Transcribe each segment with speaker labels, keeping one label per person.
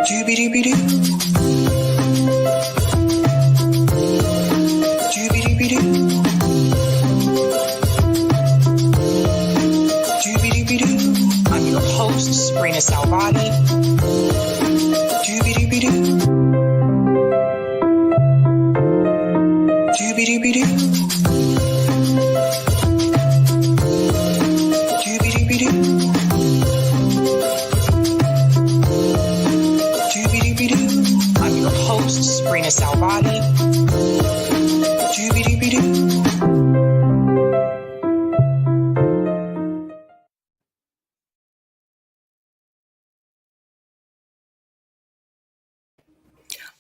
Speaker 1: Doobie-doobie-doo. Doobie-doobie-doo. Doobie-doobie-doo. I'm your host, Sabrina Salvati. Doobie-doobie-doo. Doobie-doobie-doo. I'm your host, Sabrina Salvati.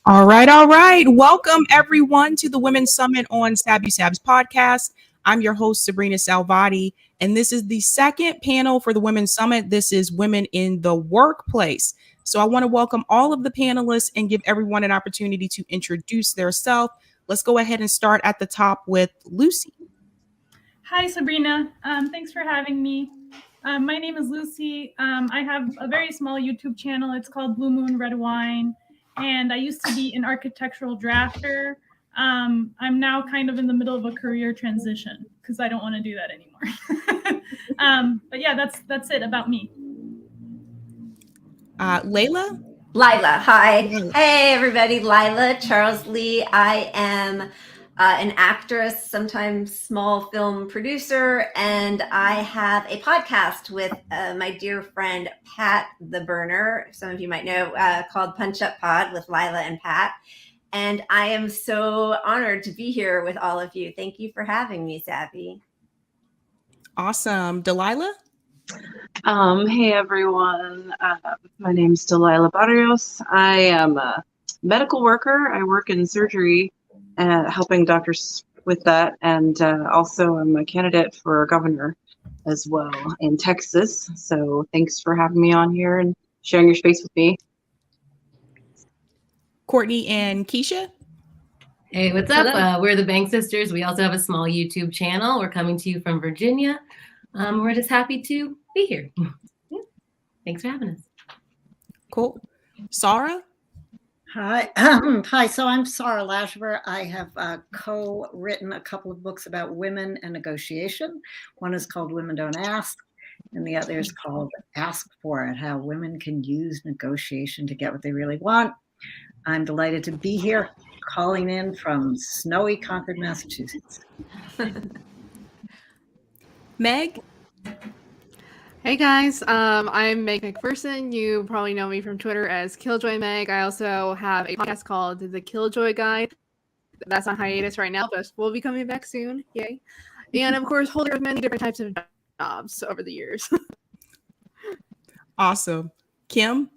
Speaker 1: All right. Welcome, everyone, to the Women's Summit on Sabs podcast. I'm your host, Sabrina Salvati, and this is the second panel for the Women's Summit. This is Women in the Workplace. So I want to welcome all of the panelists and give everyone an opportunity to introduce themselves. Let's go ahead and start at the top with Lucy.
Speaker 2: Hi, Sabrina. Thanks for having me. My name is Lucy. I have a very small YouTube channel. It's called Blue Moon Red Wine. And I used to be an architectural drafter. I'm now kind of in the middle of a career transition because I don't want to do that anymore. But yeah, that's it about me.
Speaker 1: Layla?
Speaker 3: Lila, hi. Hey, everybody. Lila Charles Lee. I am an actress, sometimes small film producer, and I have a podcast with my dear friend, Pat the Burner, some of you might know, called Punch Up Pod with Lila and Pat. And I am so honored to be here with all of you. Thank you for having me, Sabby.
Speaker 1: Awesome. Delilah?
Speaker 4: Hey everyone, my name is Delilah Barrios. I am a medical worker. I work in surgery, helping doctors with that, and also I'm a candidate for governor as well in Texas. So thanks for having me on here and sharing your space with me.
Speaker 1: Courtney and Keisha?
Speaker 5: Hey, what's up? We're the Bank Sisters. We also have a small YouTube channel. We're coming to you from Virginia. We're just happy to be here. Yeah. Thanks for having us.
Speaker 1: Cool. Sarah?
Speaker 6: Hi. Hi. So I'm Sarah Lashver. I have co-written a couple of books about women and negotiation. One is called Women Don't Ask, and the other is called Ask For It, How Women Can Use Negotiation to Get What They Really Want. I'm delighted to be here, calling in from snowy Concord, Massachusetts.
Speaker 1: Meg?
Speaker 7: Hey guys, I'm Meg McPherson. You probably know me from Twitter as Killjoy Meg. I also have a podcast called The Killjoy Guide. That's on hiatus right now, but we'll be coming back soon. Yay. And of course, holder of many different types of jobs over the years.
Speaker 1: Awesome. Kim?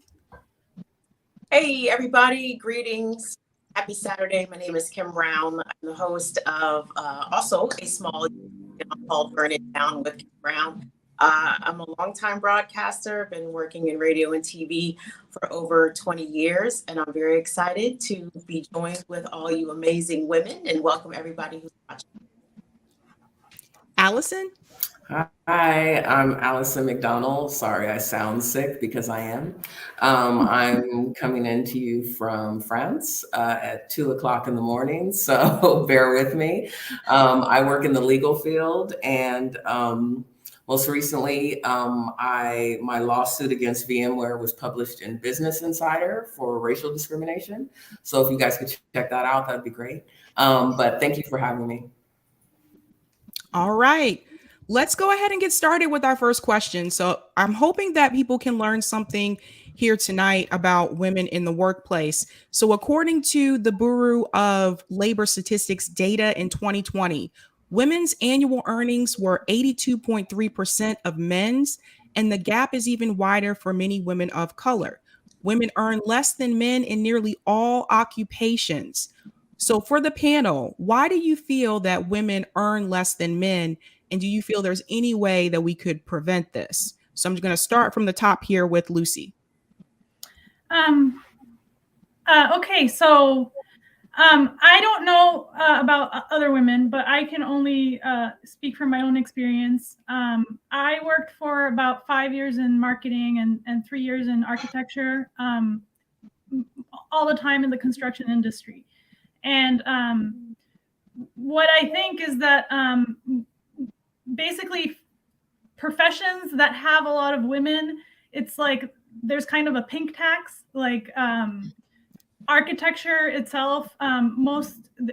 Speaker 8: Hey, everybody. Greetings. Happy Saturday. My name is Kim Brown. I'm the host of also a small channel called Burn It Down with Kim Brown. I'm a longtime broadcaster. I've been working in radio and TV for over 20 years, and I'm very excited to be joined with all you amazing women and welcome everybody who's watching.
Speaker 1: Allison?
Speaker 9: Hi, I'm Allison McDonald. Sorry, I sound sick because I am. I'm coming into you from France at 2:00 in the morning, so bear with me. I work in the legal field, and most recently, my lawsuit against VMware was published in Business Insider for racial discrimination. So if you guys could check that out, that'd be great. But thank you for having me.
Speaker 1: All right. Let's go ahead and get started with our first question. So I'm hoping that people can learn something here tonight about women in the workplace. So according to the Bureau of Labor Statistics data in 2020, women's annual earnings were 82.3% of men's, and the gap is even wider for many women of color. Women earn less than men in nearly all occupations. So for the panel, why do you feel that women earn less than men? And do you feel there's any way that we could prevent this? So I'm going to start from the top here with Lucy.
Speaker 2: Okay, so I don't know about other women, but I can only speak from my own experience. I worked for about 5 years in marketing and 3 years in architecture. all the time in the construction industry. And what I think is that basically professions that have a lot of women, it's like there's kind of a pink tax, like architecture itself,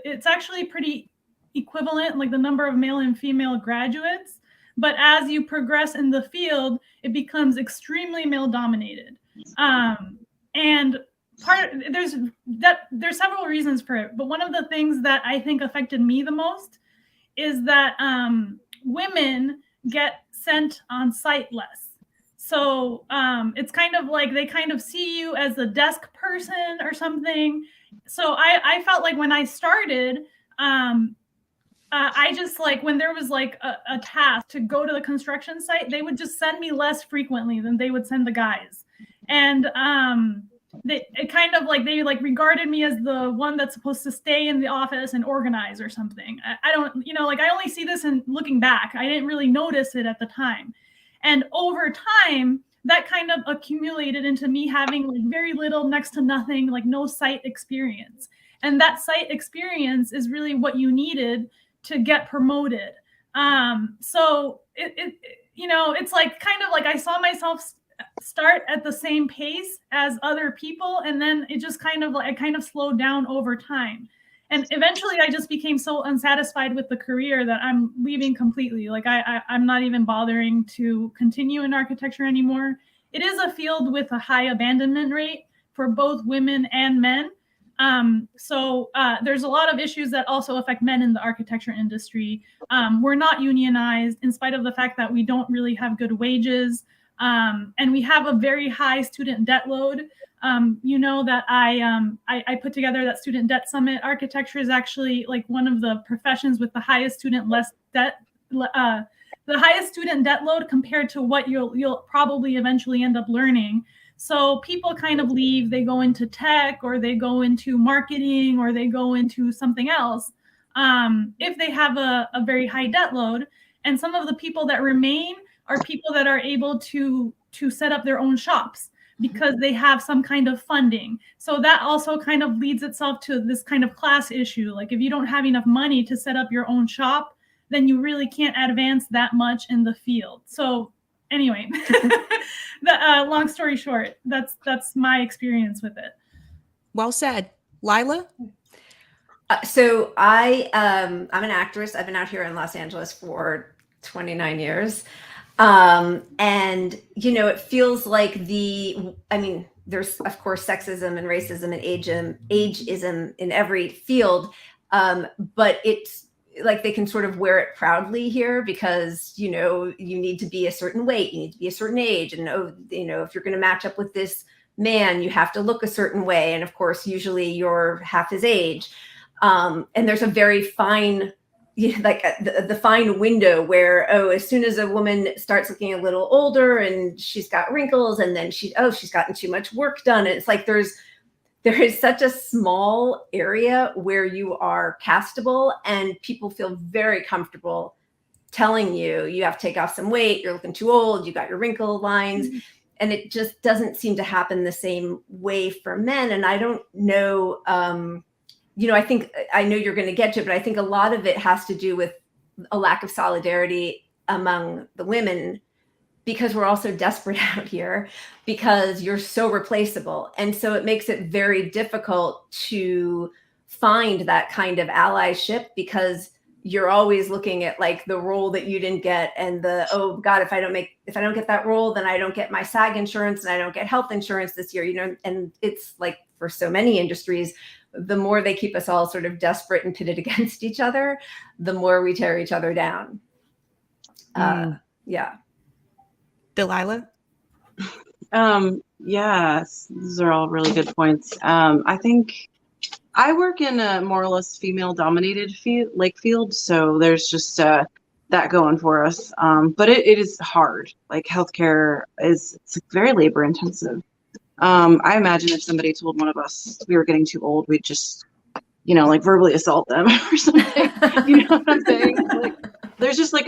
Speaker 2: it's actually pretty equivalent, like the number of male and female graduates. But as you progress in the field, it becomes extremely male dominated. And there's several reasons for it. But one of the things that I think affected me the most is that women get sent on site less. So it's kind of like they kind of see you as a desk person or something. So I felt like when I started, I just like when there was like a task to go to the construction site, they would just send me less frequently than they would send the guys. And it kind of like they like regarded me as the one that's supposed to stay in the office and organize or something. I don't, you know, like I only see this in looking back. I didn't really notice it at the time. And over time, that kind of accumulated into me having like very little, next to nothing, like no site experience. And that site experience is really what you needed to get promoted. So it you know, it's like kind of like I saw myself start at the same pace as other people, and then it just kind of like I kind of slowed down over time. And eventually I just became so unsatisfied with the career that I'm leaving completely. Like I'm not even bothering to continue in architecture anymore. It is a field with a high abandonment rate for both women and men. So there's a lot of issues that also affect men in the architecture industry. We're not unionized in spite of the fact that we don't really have good wages. And we have a very high student debt load. You know that I put together that student debt summit. Architecture is actually like one of the professions with the highest student debt load compared to what you'll probably eventually end up learning. So people kind of leave, they go into tech or they go into marketing or they go into something else if they have a very high debt load. And some of the people that remain are people that are able to set up their own shops because they have some kind of funding. So that also kind of leads itself to this kind of class issue. Like if you don't have enough money to set up your own shop, then you really can't advance that much in the field. So anyway, long story short, that's my experience with it.
Speaker 1: Well said. Lila?
Speaker 3: So I'm an actress. I've been out here in Los Angeles for 29 years. And, you know, it feels like there's of course sexism and racism and ageism in every field. But it's like they can sort of wear it proudly here because, you know, you need to be a certain weight, you need to be a certain age. And, you know, if you're going to match up with this man, you have to look a certain way. And of course, usually you're half his age. And there's a very fine, like the fine window where, as soon as a woman starts looking a little older and she's got wrinkles and then she's gotten too much work done. And it's like there is such a small area where you are castable and people feel very comfortable telling you have to take off some weight, you're looking too old, you got your wrinkle lines. Mm-hmm. And it just doesn't seem to happen the same way for men. And I don't know, you know, I know you're going to get to it, but I think a lot of it has to do with a lack of solidarity among the women because we're also desperate out here because you're so replaceable. And so it makes it very difficult to find that kind of allyship because you're always looking at like the role that you didn't get and oh God, if I don't get that role, then I don't get my SAG insurance and I don't get health insurance this year, you know, and it's like for so many industries, the more they keep us all sort of desperate and pitted against each other, the more we tear each other down. Yeah.
Speaker 1: Delilah?
Speaker 4: Yes, these are all really good points. I think I work in a more or less female dominated field. So there's just that going for us. But it is hard. Like healthcare it's very labor intensive. I imagine if somebody told one of us we were getting too old, we'd just, you know, like verbally assault them or something. You know what I'm saying? Like, there's just like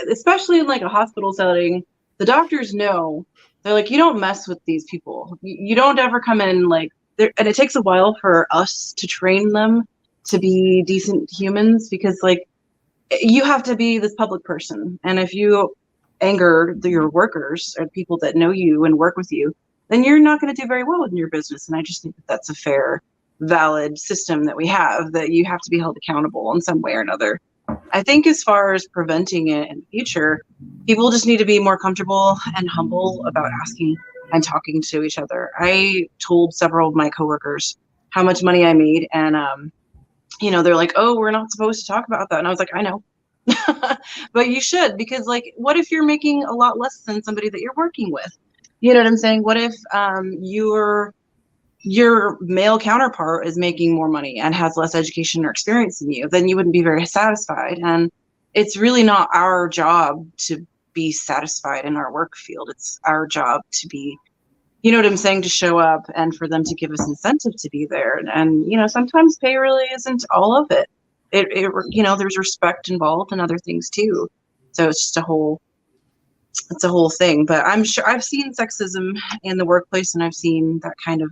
Speaker 4: especially in like a hospital setting, the doctors know. They're like, you don't mess with these people. You don't ever come in like and it takes a while for us to train them to be decent humans, because like you have to be this public person, and if you anger your workers or people that know you and work with you, then you're not going to do very well in your business. And I just think that that's a fair, valid system that we have, that you have to be held accountable in some way or another. I think as far as preventing it in the future, people just need to be more comfortable and humble about asking and talking to each other. I told several of my coworkers how much money I made, and they're like, "Oh, we're not supposed to talk about that." And I was like, "I know." But you should, because like, what if you're making a lot less than somebody that you're working with? You know what I'm saying? What if your male counterpart is making more money and has less education or experience than you? Then you wouldn't be very satisfied. And it's really not our job to be satisfied in our work field. It's our job to be, you know what I'm saying, to show up and for them to give us incentive to be there. And sometimes pay really isn't all of it. There's respect involved and other things too. So it's just a whole thing. But I'm sure I've seen sexism in the workplace, and I've seen that kind of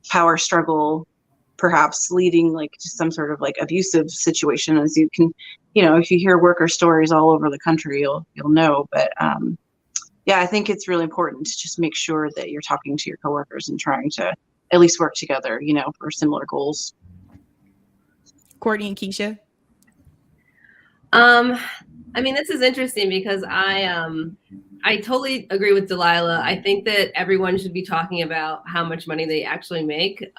Speaker 4: power struggle perhaps leading like to some sort of like abusive situation, as you can, if you hear worker stories all over the country, you'll know. But yeah, I think it's really important to just make sure that you're talking to your coworkers and trying to at least work together, for similar goals.
Speaker 1: Courtney and Keisha.
Speaker 5: This is interesting because I totally agree with Delilah. I think that everyone should be talking about how much money they actually make.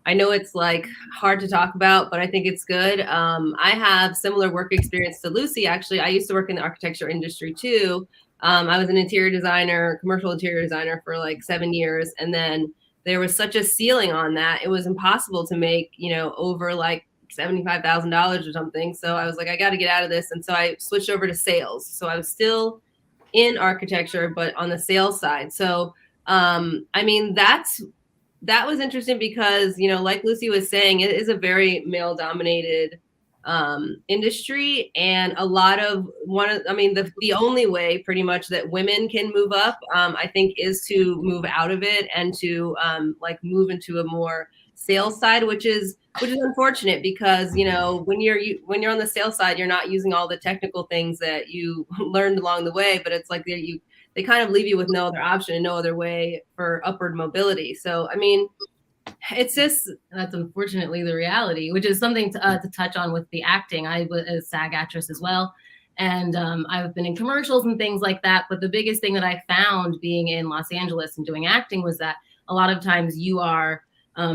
Speaker 5: I know it's like hard to talk about, but I think it's good. I have similar work experience to Lucy. Actually, I used to work in the architecture industry too. I was an interior designer, commercial interior designer for like 7 years. And then there was such a ceiling on that. It was impossible to make, over like $75,000 or something. So I was like, I got to get out of this. And so I switched over to sales. So I was still in architecture, but on the sales side. So, that was interesting because, like Lucy was saying, it is a very male dominated industry. And a lot of the only way pretty much that women can move up, I think, is to move out of it and to move into a more sales side, which is unfortunate because, when you're on the sales side, you're not using all the technical things that you learned along the way, but it's like they kind of leave you with no other option and no other way for upward mobility. So, it's just, that's unfortunately the reality, which is something to touch on with the acting. I was a SAG actress as well. And I've been in commercials and things like that. But the biggest thing that I found being in Los Angeles and doing acting was that a lot of times you are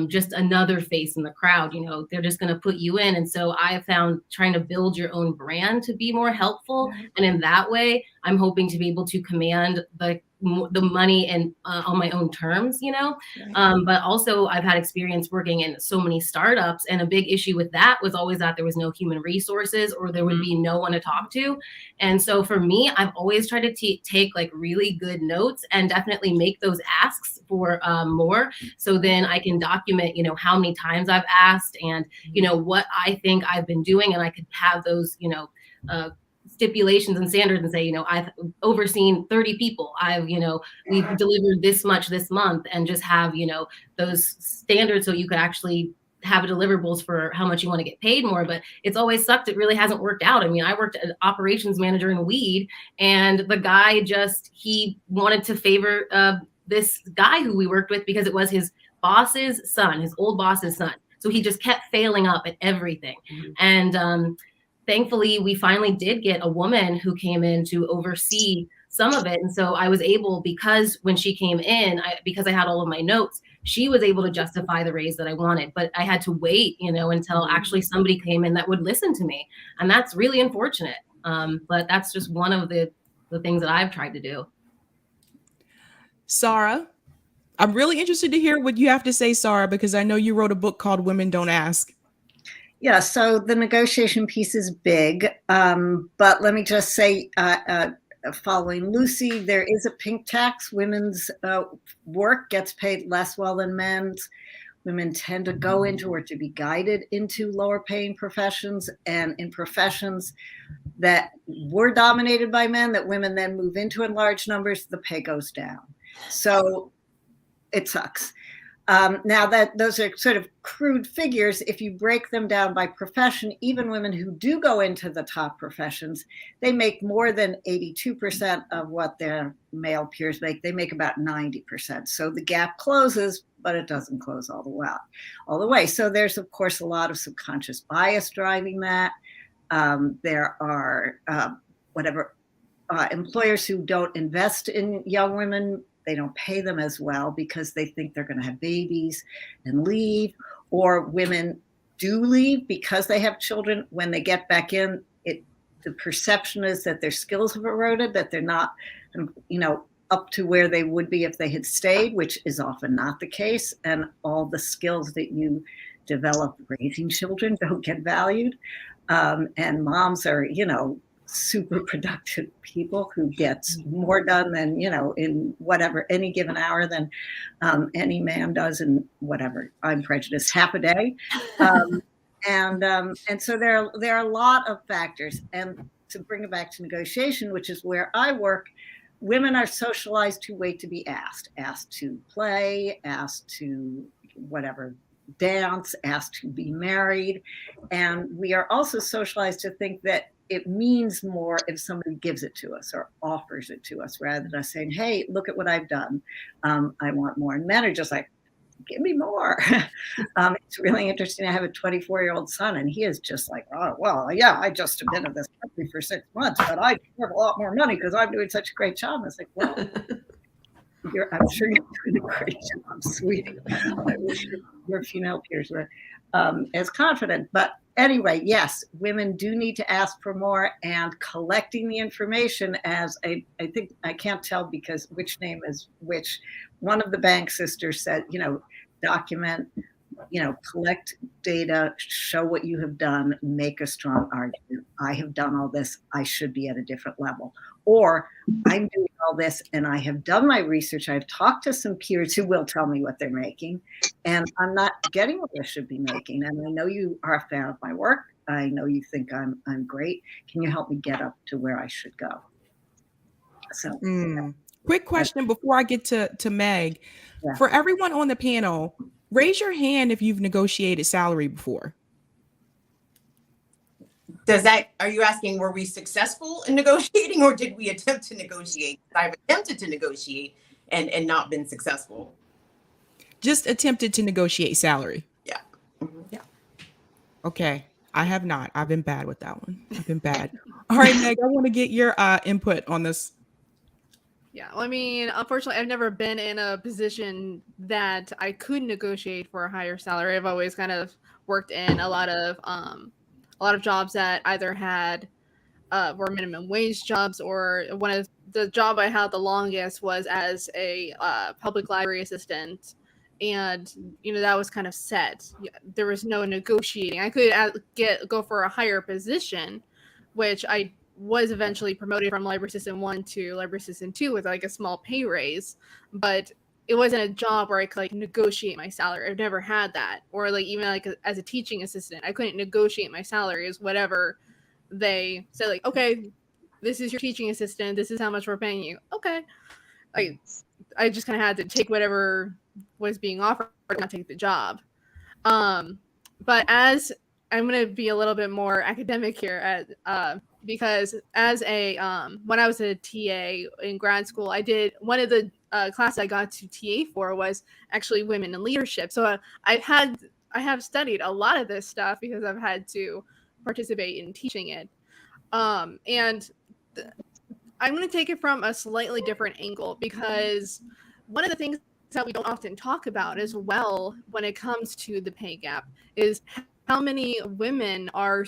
Speaker 5: just another face in the crowd. They're just going to put you in. And so I have found trying to build your own brand to be more helpful. And in that way, I'm hoping to be able to command the money and on my own terms, but also I've had experience working in so many startups, and a big issue with that was always that there was no human resources or there would be no one to talk to. And so for me, I've always tried to take like really good notes and definitely make those asks for more. So then I can document, how many times I've asked and, what I think I've been doing. And I could have those, stipulations and standards and say, I've overseen 30 people. We've delivered this much this month, and just have, those standards so you could actually have deliverables for how much you want to get paid more. But it's always sucked. It really hasn't worked out. I worked as operations manager in weed, and the guy he wanted to favor this guy who we worked with because it was his boss's son, his old boss's son. So he just kept failing up at everything. And, thankfully, we finally did get a woman who came in to oversee some of it. And so I was able, because when she came in, because I had all of my notes, she was able to justify the raise that I wanted. But I had to wait, until actually somebody came in that would listen to me. And that's really unfortunate. But that's just one of the things that I've tried to do.
Speaker 1: Sarah, I'm really interested to hear what you have to say, Sarah, because I know you wrote a book called Women Don't Ask.
Speaker 6: Yeah, so the negotiation piece is big, but let me just say, following Lucy, there is a pink tax. Women's work gets paid less well than men's. Women tend to go into or to be guided into lower paying professions, and in professions that were dominated by men that women then move into in large numbers, the pay goes down. So it sucks. Now that those are sort of crude figures, if you break them down by profession, even women who do go into the top professions, they make more than 82% of what their male peers make. They make about 90%. So the gap closes, but it doesn't close all the way. So there's, of course, a lot of subconscious bias driving that. There are employers who don't invest in young women. They don't pay them as well because they think they're going to have babies and leave, or women do leave because they have children. When they get back in, the perception is that their skills have eroded, that they're not, up to where they would be if they had stayed, which is often not the case. And all the skills that you develop raising children don't get valued. And moms are, super productive people who gets more done than, in whatever, any given hour than any man does in whatever, I'm prejudiced, half a day. And so there are a lot of factors. And to bring it back to negotiation, which is where I work, women are socialized to wait to be asked to play, asked to whatever, dance, asked to be married. And we are also socialized to think that it means more if somebody gives it to us or offers it to us, rather than us saying, hey, look at what I've done. I want more. And men are just like, give me more. It's really interesting. I have a 24-year-old son, and he is just like, oh, well, yeah, I just have been in this country for 6 months, but I deserve a lot more money because I'm doing such a great job. And it's like, well, I'm sure you're doing a great job, sweetie. I wish your female peers were as confident. But anyway, yes, women do need to ask for more, and collecting the information, as I think, I can't tell because which name is which. One of the bank sisters said, document, collect data, show what you have done, make a strong argument. I have done all this, I should be at a different level. Or I'm doing all this and I have done my research. I've talked to some peers who will tell me what they're making, and I'm not getting what I should be making. And I know you are a fan of my work. I know you think I'm great. Can you help me get up to where I should go? So
Speaker 1: quick question before I get to Meg.
Speaker 6: Yeah.
Speaker 1: For everyone on the panel, raise your hand if you've negotiated salary before.
Speaker 8: Are you asking, were we successful in negotiating, or did we attempt to negotiate? I've attempted to negotiate and not been successful.
Speaker 1: Just attempted to negotiate salary.
Speaker 8: Yeah. Mm-hmm. Yeah.
Speaker 1: Okay. I have not. I've been bad with that one. I've been bad. All right, Meg, I want to get your input on this.
Speaker 7: Yeah, well, I mean, unfortunately, I've never been in a position that I could negotiate for a higher salary. I've always kind of worked in a lot of jobs that either had were minimum wage jobs, or one of the job I had the longest was as a public library assistant, and that was kind of set. There was no negotiating. I could go for a higher position, which I was eventually promoted from library assistant 1 to library assistant 2 with like a small pay raise, but it wasn't a job where I could like negotiate my salary. I've never had that. Or like even like as a teaching assistant, I couldn't negotiate my salary. As whatever they said, like, okay, this is your teaching assistant, this is how much we're paying you. Okay. I just kind of had to take whatever was being offered and not take the job. But as I'm going to be a little bit more academic here because as a when I was a TA in grad school, I did one of the classes I got to TA for was actually women in leadership. So I have studied a lot of this stuff because I've had to participate in teaching it. And I'm going to take it from a slightly different angle, because one of the things that we don't often talk about as well when it comes to the pay gap is how many women are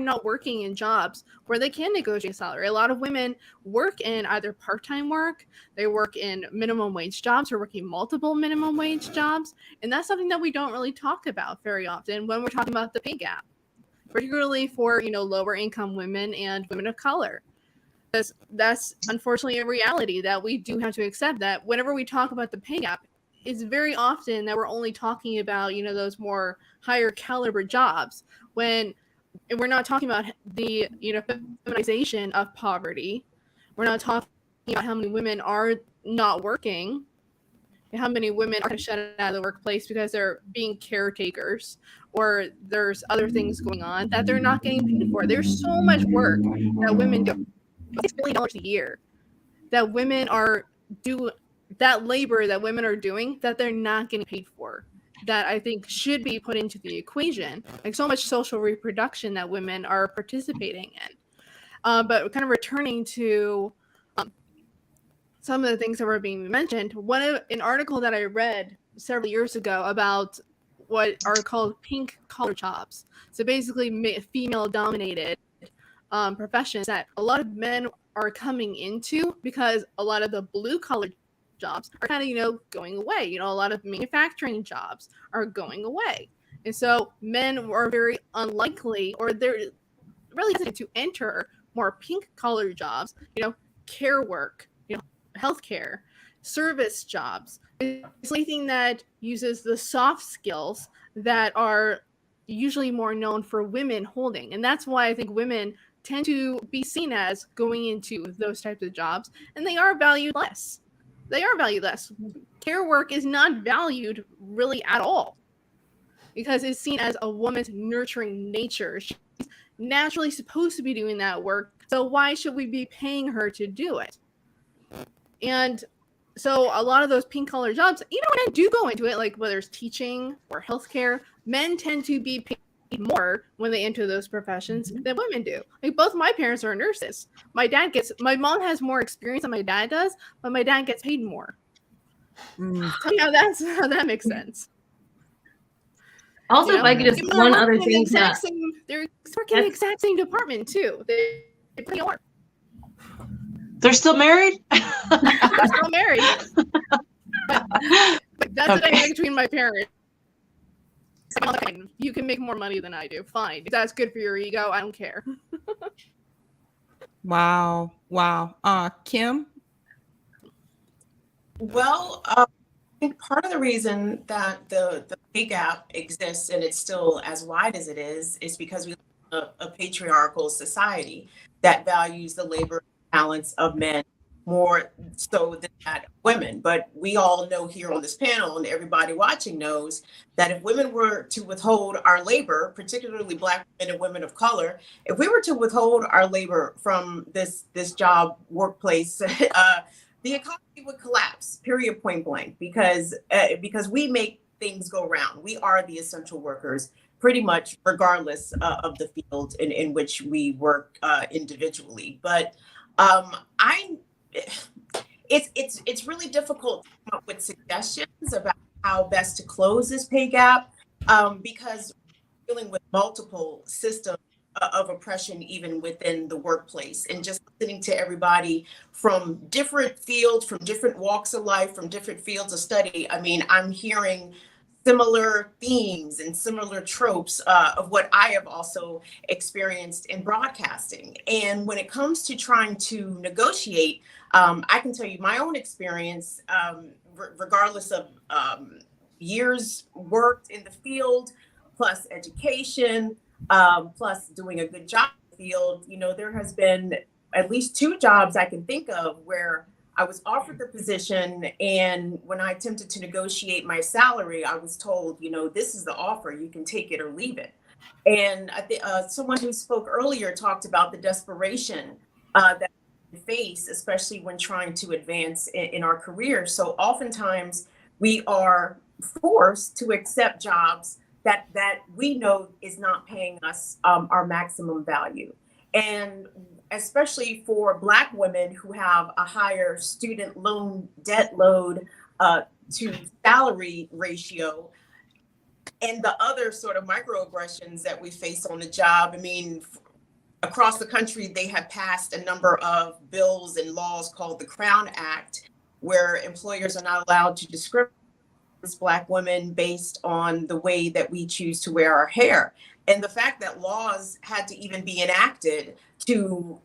Speaker 7: not working in jobs where they can negotiate salary. A lot of women work in either part-time work, they work in minimum wage jobs, or working multiple minimum wage jobs. And that's something that we don't really talk about very often when we're talking about the pay gap, particularly for, lower income women and women of color. That's unfortunately a reality that we do have to accept, that whenever we talk about the pay gap, it's very often that we're only talking about, those more higher caliber jobs, when we're not talking about the, feminization of poverty. We're not talking about how many women are not working, how many women are shut out of the workplace because they're being caretakers, or there's other things going on that they're not getting paid for. There's so much work that women do, $6 billion a year, that women are that labor that women are doing that they're not getting paid for, that I think should be put into the equation. Like so much social reproduction that women are participating in. But kind of returning to some of the things that were being mentioned, an article that I read several years ago about what are called pink collar jobs. So basically female dominated professions that a lot of men are coming into, because a lot of the blue collar jobs are kind of, going away. A lot of manufacturing jobs are going away. And so men are very unlikely, or they're really hesitant to enter more pink collar jobs, care work, healthcare, service jobs. It's anything that uses the soft skills that are usually more known for women holding. And that's why I think women tend to be seen as going into those types of jobs, and they are valued less. Care work is not valued really at all, because it's seen as a woman's nurturing nature. She's naturally supposed to be doing that work, so why should we be paying her to do it? And so a lot of those pink collar jobs, men do go into it, like whether it's teaching or healthcare, men tend to be paid more when they enter those professions than women do. Like both my parents are nurses. My mom has more experience than my dad does, but my dad gets paid more. Tell me how that makes sense.
Speaker 5: Also, if I could just one other thing,
Speaker 7: they're working in the exact same department too. They pay more.
Speaker 4: They're still married?
Speaker 7: They're still married. But that's the dynamic between my parents. You can make more money than I do. Fine. If that's good for your ego, I don't care.
Speaker 1: Wow. Kim?
Speaker 8: Well, I think part of the reason that the pay gap exists and it's still as wide as it is because we live in a patriarchal society that values the labor talents of men more so than that of women. But we all know here on this panel, and everybody watching knows, that if women were to withhold our labor, particularly Black women and women of color, if we were to withhold our labor from this job workplace, the economy would collapse, period, point blank, because we make things go round. We are the essential workers, pretty much regardless of the field in which we work individually. But it's really difficult to come up with suggestions about how best to close this pay gap because we're dealing with multiple systems of oppression even within the workplace. And just listening to everybody from different fields, from different walks of life, from different fields of study, I mean, I'm hearing similar themes and similar tropes of what I have also experienced in broadcasting. And when it comes to trying to negotiate, I can tell you my own experience, regardless of years worked in the field, plus education, plus doing a good job in the field, there has been at least 2 jobs I can think of where I was offered the position, and when I attempted to negotiate my salary, I was told, this is the offer, you can take it or leave it. And I think someone who spoke earlier talked about the desperation that we face, especially when trying to advance in our careers. So oftentimes we are forced to accept jobs that we know is not paying us our maximum value. And especially for Black women who have a higher student loan debt load to salary ratio, and the other sort of microaggressions that we face on the job. I mean, across the country, they have passed a number of bills and laws called the Crown Act, where employers are not allowed to discriminate against Black women based on the way that we choose to wear our hair. And the fact that laws had to even be enacted to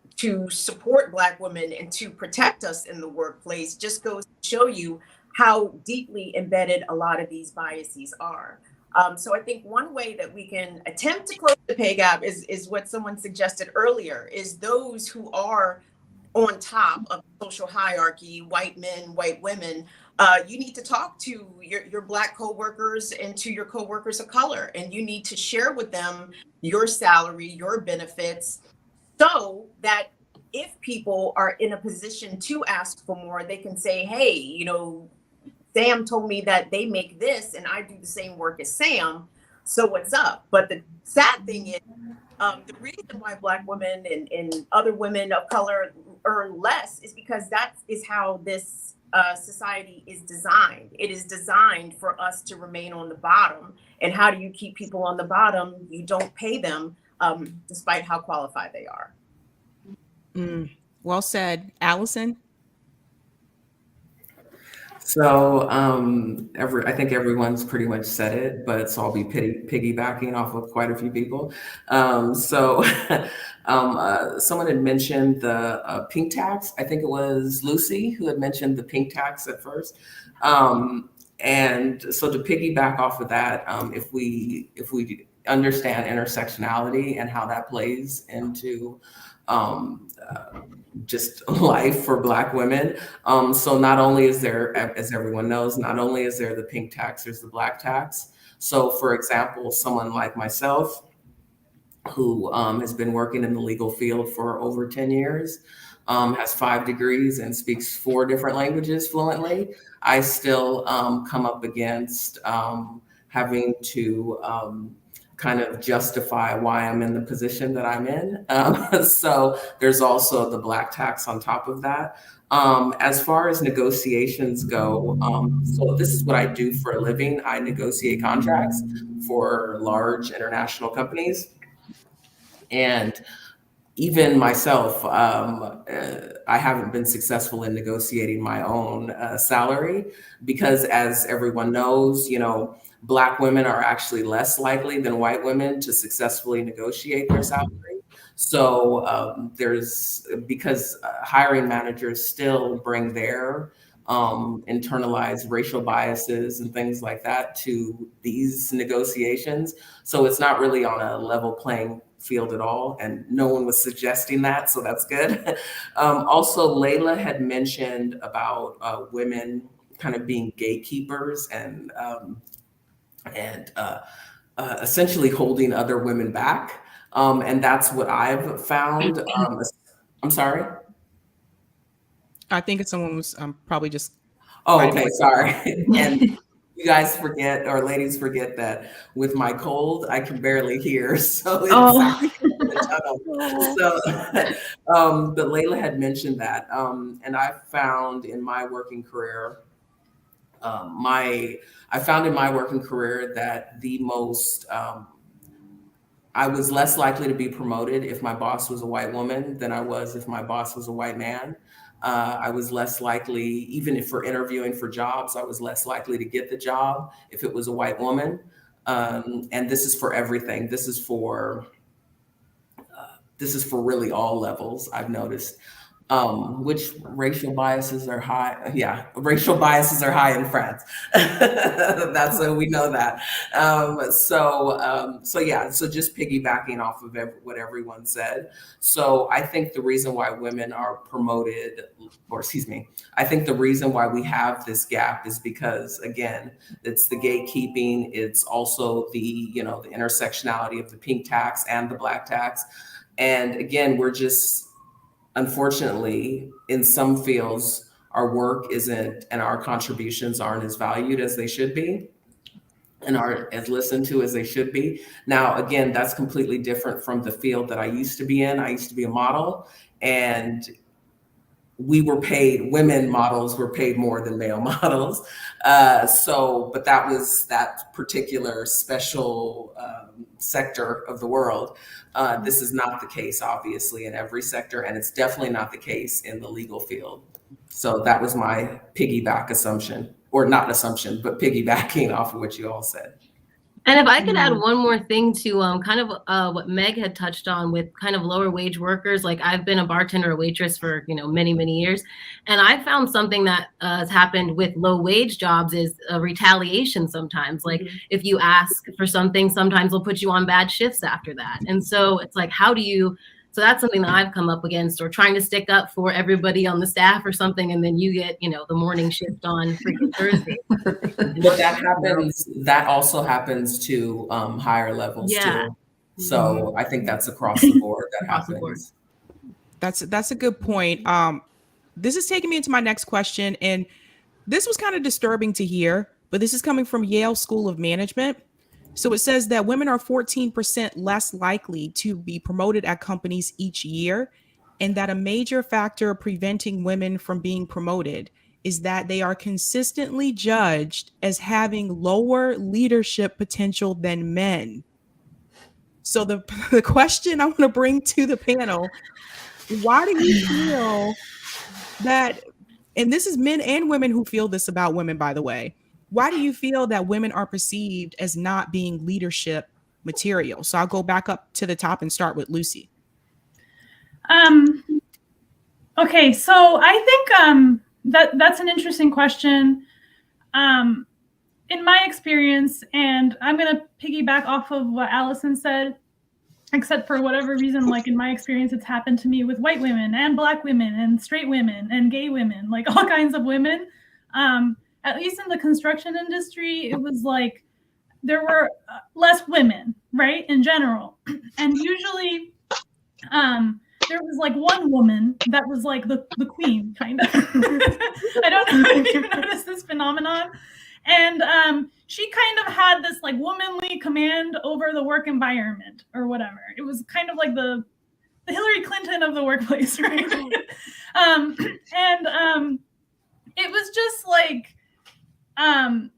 Speaker 8: support Black women and to protect us in the workplace just goes to show you how deeply embedded a lot of these biases are. So I think one way that we can attempt to close the pay gap is what someone suggested earlier, is those who are on top of the social hierarchy, white men, white women, You need to talk to your Black coworkers and to your coworkers of color, and you need to share with them your salary, your benefits, so that if people are in a position to ask for more, they can say, hey, you know, Sam told me that they make this and I do the same work as Sam. So what's up? But the sad thing is, the reason why Black women and other women of color earn less is because that is how this society is designed. It is designed for us to remain on the bottom. And how do you keep people on the bottom? You don't pay them despite how qualified they are.
Speaker 1: Well said. Allison?
Speaker 9: So I think everyone's pretty much said it, but so I'll be piggybacking off of quite a few people. Someone had mentioned the pink tax. I think it was Lucy who had mentioned the pink tax at first. And so to piggyback off of that, if we understand intersectionality and how that plays into just life for Black women. So not only is there, as everyone knows, not only is there the pink tax, there's the Black tax. So for example, someone like myself, who has been working in the legal field for over 10 years, has 5 degrees and speaks 4 different languages fluently, I still come up against having to kind of justify why I'm in the position that I'm in. So there's also the Black tax on top of that. As far as negotiations go, so this is what I do for a living. I negotiate contracts for large international companies. And even myself, I haven't been successful in negotiating my own salary because, as everyone knows, you know, Black women are actually less likely than white women to successfully negotiate their salary. So because hiring managers still bring their internalized racial biases and things like that to these negotiations. So it's not really on a level playing field at all. And no one was suggesting that, so that's good. Also, Layla had mentioned about women kind of being gatekeepers and essentially holding other women back. And that's what I've found. I'm sorry?
Speaker 1: I think someone was probably just.
Speaker 9: Oh, okay, sorry. And you guys forget, or ladies forget, that with my cold, I can barely hear. So it's but Layla had mentioned that. And I found in my working career, that the most, I was less likely to be promoted if my boss was a white woman than I was if my boss was a white man. I was less likely, even if for interviewing for jobs, I was less likely to get the job if it was a white woman. And this is for everything. This is for really all levels, I've noticed. Which racial biases are high? Yeah, racial biases are high in France. That's we know that. So just piggybacking off of what everyone said. So I think the reason why women are promoted, I think the reason why we have this gap is because, again, it's the gatekeeping. It's also the intersectionality of the pink tax and the Black tax. And again, we're just, unfortunately, in some fields, our work isn't, and our contributions aren't as valued as they should be and aren't as listened to as they should be. Now, again, that's completely different from the field that I used to be in. I used to be a model, and women models were paid more than male models. But that was that particular special sector of the world. This is not the case, obviously, in every sector, and it's definitely not the case in the legal field. So that was my piggyback assumption, or not assumption, but piggybacking off of what you all said.
Speaker 5: And if I could add one more thing to kind of what Meg had touched on with kind of lower wage workers, like I've been a bartender or waitress for many, many years. And I found something that has happened with low wage jobs is retaliation sometimes. Like if you ask for something, sometimes they'll put you on bad shifts after that. And so it's like, how do you So that's something that I've come up against, or trying to stick up for everybody on the staff or something, and then you get, the morning shift on freaking Thursday.
Speaker 9: But that also happens to higher levels too. So I think that's across the board that happens.
Speaker 1: That's a good point. This is taking me into my next question, and this was kind of disturbing to hear, but this is coming from Yale School of Management. So it says that women are 14% less likely to be promoted at companies each year, and that a major factor preventing women from being promoted is that they are consistently judged as having lower leadership potential than men. So the question I want to bring to the panel, why do you feel that, and this is men and women who feel this about women, by the way, why do you feel that women are perceived as not being leadership material? So I'll go back up to the top and start with Lucy.
Speaker 2: Okay, so I think that's an interesting question. In my experience, and I'm going to piggyback off of what Allison said, except for whatever reason, like in my experience, it's happened to me with white women and Black women and straight women and gay women, like all kinds of women. At least in the construction industry, it was like there were less women, right, in general. And usually there was like one woman that was like the queen, kind of. I don't know if you've noticed this phenomenon. And she kind of had this like womanly command over the work environment or whatever. It was kind of like the Hillary Clinton of the workplace, right? It was just like, I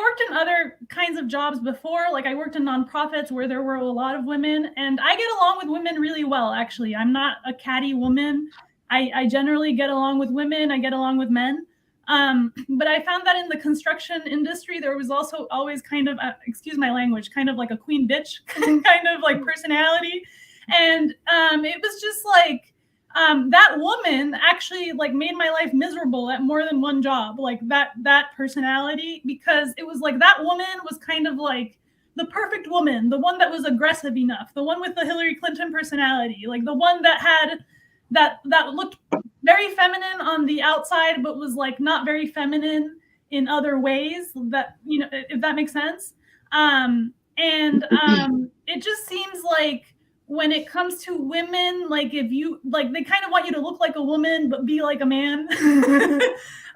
Speaker 2: worked in other kinds of jobs before. Like I worked in nonprofits where there were a lot of women, and I get along with women really well, actually. I'm not a catty woman. I generally get along with women. I get along with men. But I found that in the construction industry, there was also always kind of, excuse my language, kind of like a queen bitch kind of like personality. And it was just like, that woman actually like made my life miserable at more than one job, like that personality, because it was like that woman was kind of like the perfect woman, the one that was aggressive enough, the one with the Hillary Clinton personality, like the one that had that looked very feminine on the outside, but was like not very feminine in other ways, that, if that makes sense. It just seems like when it comes to women, like if you like, they kind of want you to look like a woman but be like a man.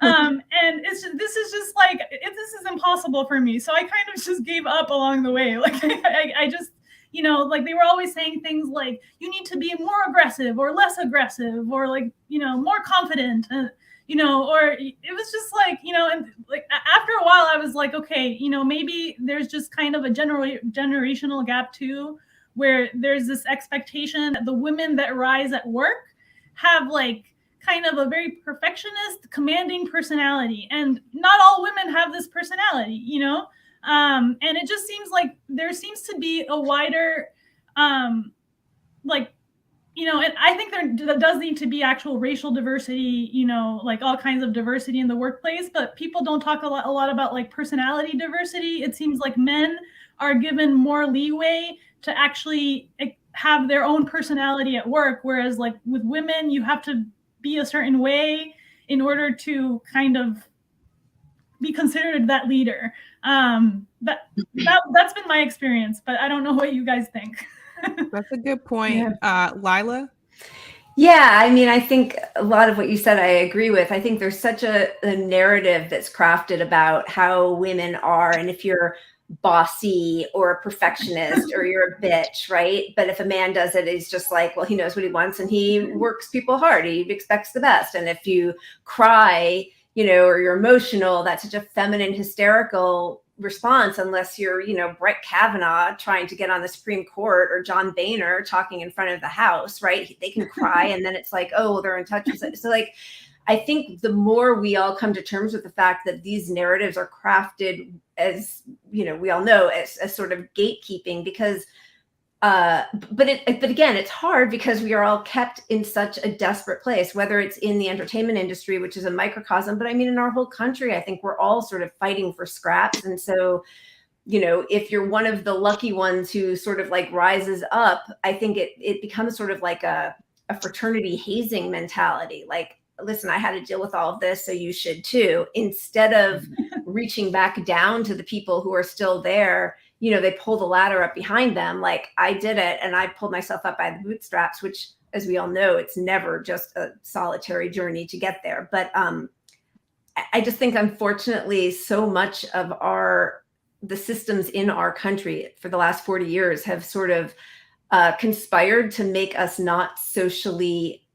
Speaker 2: And this is just like, this is impossible for me. So I kind of just gave up along the way. Like I just, like they were always saying things like, you need to be more aggressive or less aggressive, or like, more confident, or it was just like, and like after a while I was like, okay, maybe there's just kind of a generational gap too, where there's this expectation that the women that rise at work have like kind of a very perfectionist, commanding personality. And not all women have this personality, and it just seems like there seems to be a wider, and I think there does need to be actual racial diversity, like all kinds of diversity in the workplace, but people don't talk a lot about like personality diversity. It seems like men are given more leeway to actually have their own personality at work, whereas like with women, you have to be a certain way in order to kind of be considered that leader. That's been my experience, but I don't know what you guys think.
Speaker 1: That's a good point. Yeah. Lila?
Speaker 3: Yeah, I mean, I think a lot of what you said, I agree with. I think there's such a narrative that's crafted about how women are, and if you're bossy or a perfectionist or you're a bitch, right? But if a man does it, he's just like, well, he knows what he wants and he works people hard. He expects the best. And if you cry, or you're emotional, that's such a feminine, hysterical response, unless you're, Brett Kavanaugh trying to get on the Supreme Court, or John Boehner talking in front of the House, right? They can cry and then it's like, oh, they're in touch with it. So like, I think the more we all come to terms with the fact that these narratives are crafted as, we all know, as sort of gatekeeping, because but again, it's hard because we are all kept in such a desperate place, whether it's in the entertainment industry, which is a microcosm, but I mean, in our whole country, I think we're all sort of fighting for scraps. And so, you know, if you're one of the lucky ones who sort of like rises up, I think it becomes sort of like a fraternity hazing mentality. Like, listen, I had to deal with all of this, so you should too. Instead of reaching back down to the people who are still there, you know, they pull the ladder up behind them. Like, I did it and I pulled myself up by the bootstraps, which, as we all know, it's never just a solitary journey to get there. But I just think, unfortunately, so much of the systems in our country for the last 40 years have sort of conspired to make us not socially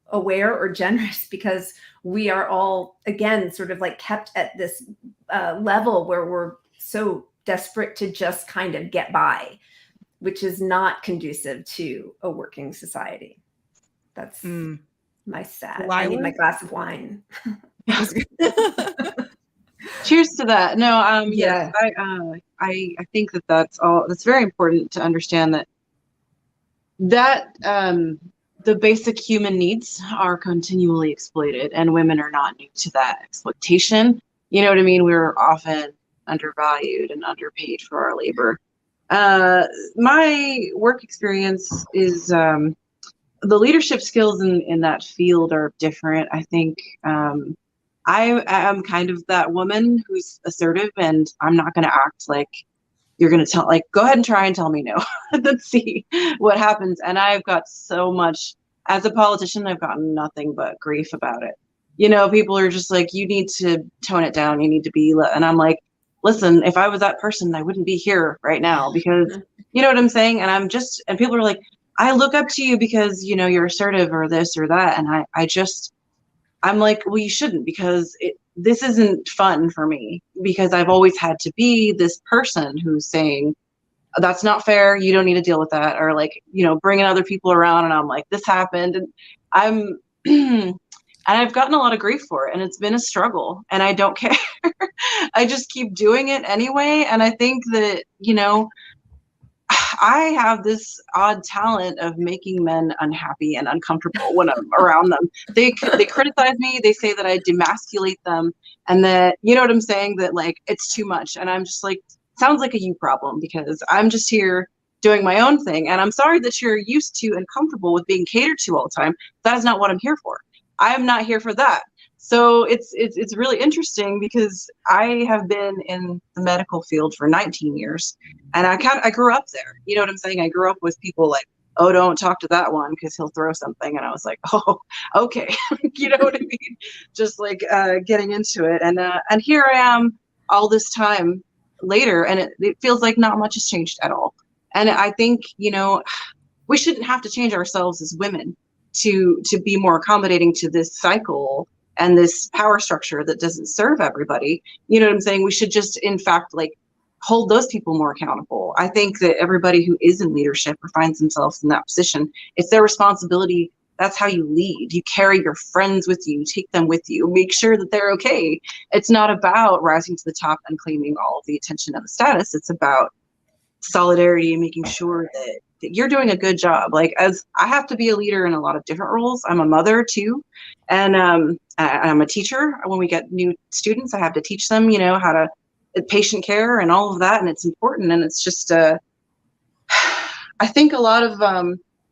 Speaker 3: aware or generous, because we are all, again, sort of like kept at this level where we're so desperate to just kind of get by, which is not conducive to a working society. That's my sad. I need my glass of wine.
Speaker 4: Cheers to that. No, yes, I think that's very important to understand that the basic human needs are continually exploited, and women are not new to that exploitation. You know what I mean? We're often undervalued and underpaid for our labor. My work experience is the leadership skills in that field are different. I think I am kind of that woman who's assertive, and I'm not going to act like you're going to go ahead and try and tell me no. Let's see what happens. And I've got so much, as a politician, I've gotten nothing but grief about it. You know, people are just like, you need to tone it down. You need to be, and I'm like, listen, if I was that person, I wouldn't be here right now, because you know what I'm saying? And people are like, I look up to you because, you know, you're assertive or this or that. And I'm like, well, you shouldn't, because this isn't fun for me, because I've always had to be this person who's saying, that's not fair, you don't need to deal with that, or like, you know, bringing other people around, and I'm like, this happened, and and I've gotten a lot of grief for it, and it's been a struggle, and I don't care. I just keep doing it anyway. And I think that, you know, I have this odd talent of making men unhappy and uncomfortable when I'm around them. They criticize me. They say that I demasculate them, and that, you know what I'm saying, that like it's too much. And I'm just like, sounds like a you problem, because I'm just here doing my own thing. And I'm sorry that you're used to and comfortable with being catered to all the time. That is not what I'm here for. I am not here for that. So it's really interesting, because I have been in the medical field for 19 years, and I grew up there. You know what I'm saying? I grew up with people like, oh, don't talk to that one because he'll throw something. And I was like, oh, okay. You know what I mean? Just like getting into it. And here I am all this time later, and it feels like not much has changed at all. And I think, you know, we shouldn't have to change ourselves as women to be more accommodating to this cycle and this power structure that doesn't serve everybody. You know what I'm saying? We should just, in fact, like, hold those people more accountable. I think that everybody who is in leadership or finds themselves in that position, it's their responsibility. That's how you lead. You carry your friends with you, take them with you, make sure that they're okay. It's not about rising to the top and claiming all of the attention and the status. It's about solidarity and making sure that you're doing a good job. Like, as I have to be a leader in a lot of different roles. I'm a mother too. And I'm a teacher. When we get new students, I have to teach them, you know, how to patient care and all of that. And it's important. And it's just, I think a lot of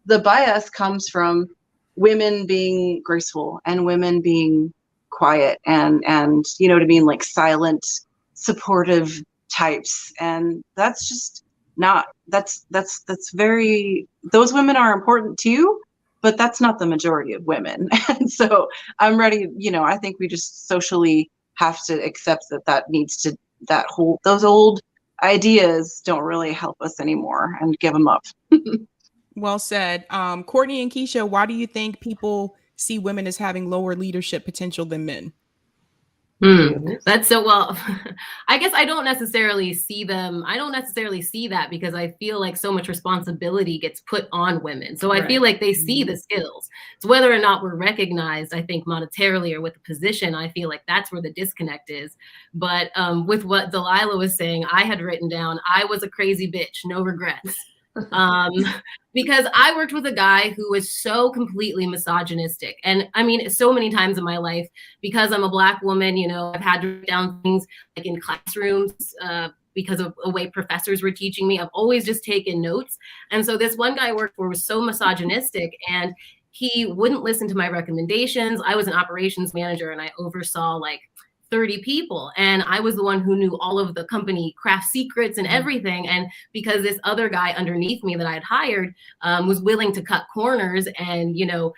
Speaker 4: the bias comes from women being graceful and women being quiet and, you know what I mean? Like silent, supportive types. And that's just not, that's very, those women are important too, but that's not the majority of women. And so I'm ready, you know, I think we just socially have to accept that needs to, those old ideas don't really help us anymore, and give them up.
Speaker 1: Well said. Courtney and Keisha, why do you think people see women as having lower leadership potential than men?
Speaker 5: That's so, well, I guess I don't necessarily see that, because I feel like so much responsibility gets put on women. So I feel like they see the skills. So whether or not we're recognized, I think monetarily or with the position, I feel like that's where the disconnect is. But with what Delilah was saying, I had written down, I was a crazy bitch, no regrets. Because I worked with a guy who was so completely misogynistic. And I mean, so many times in my life, because I'm a Black woman, you know, I've had to write down things like in classrooms, because of a way professors were teaching me. I've always just taken notes. And so this one guy I worked for was so misogynistic, and he wouldn't listen to my recommendations. I was an operations manager and I oversaw like 30 people. And I was the one who knew all of the company craft secrets and everything. And because this other guy underneath me that I'd hired was willing to cut corners and, you know,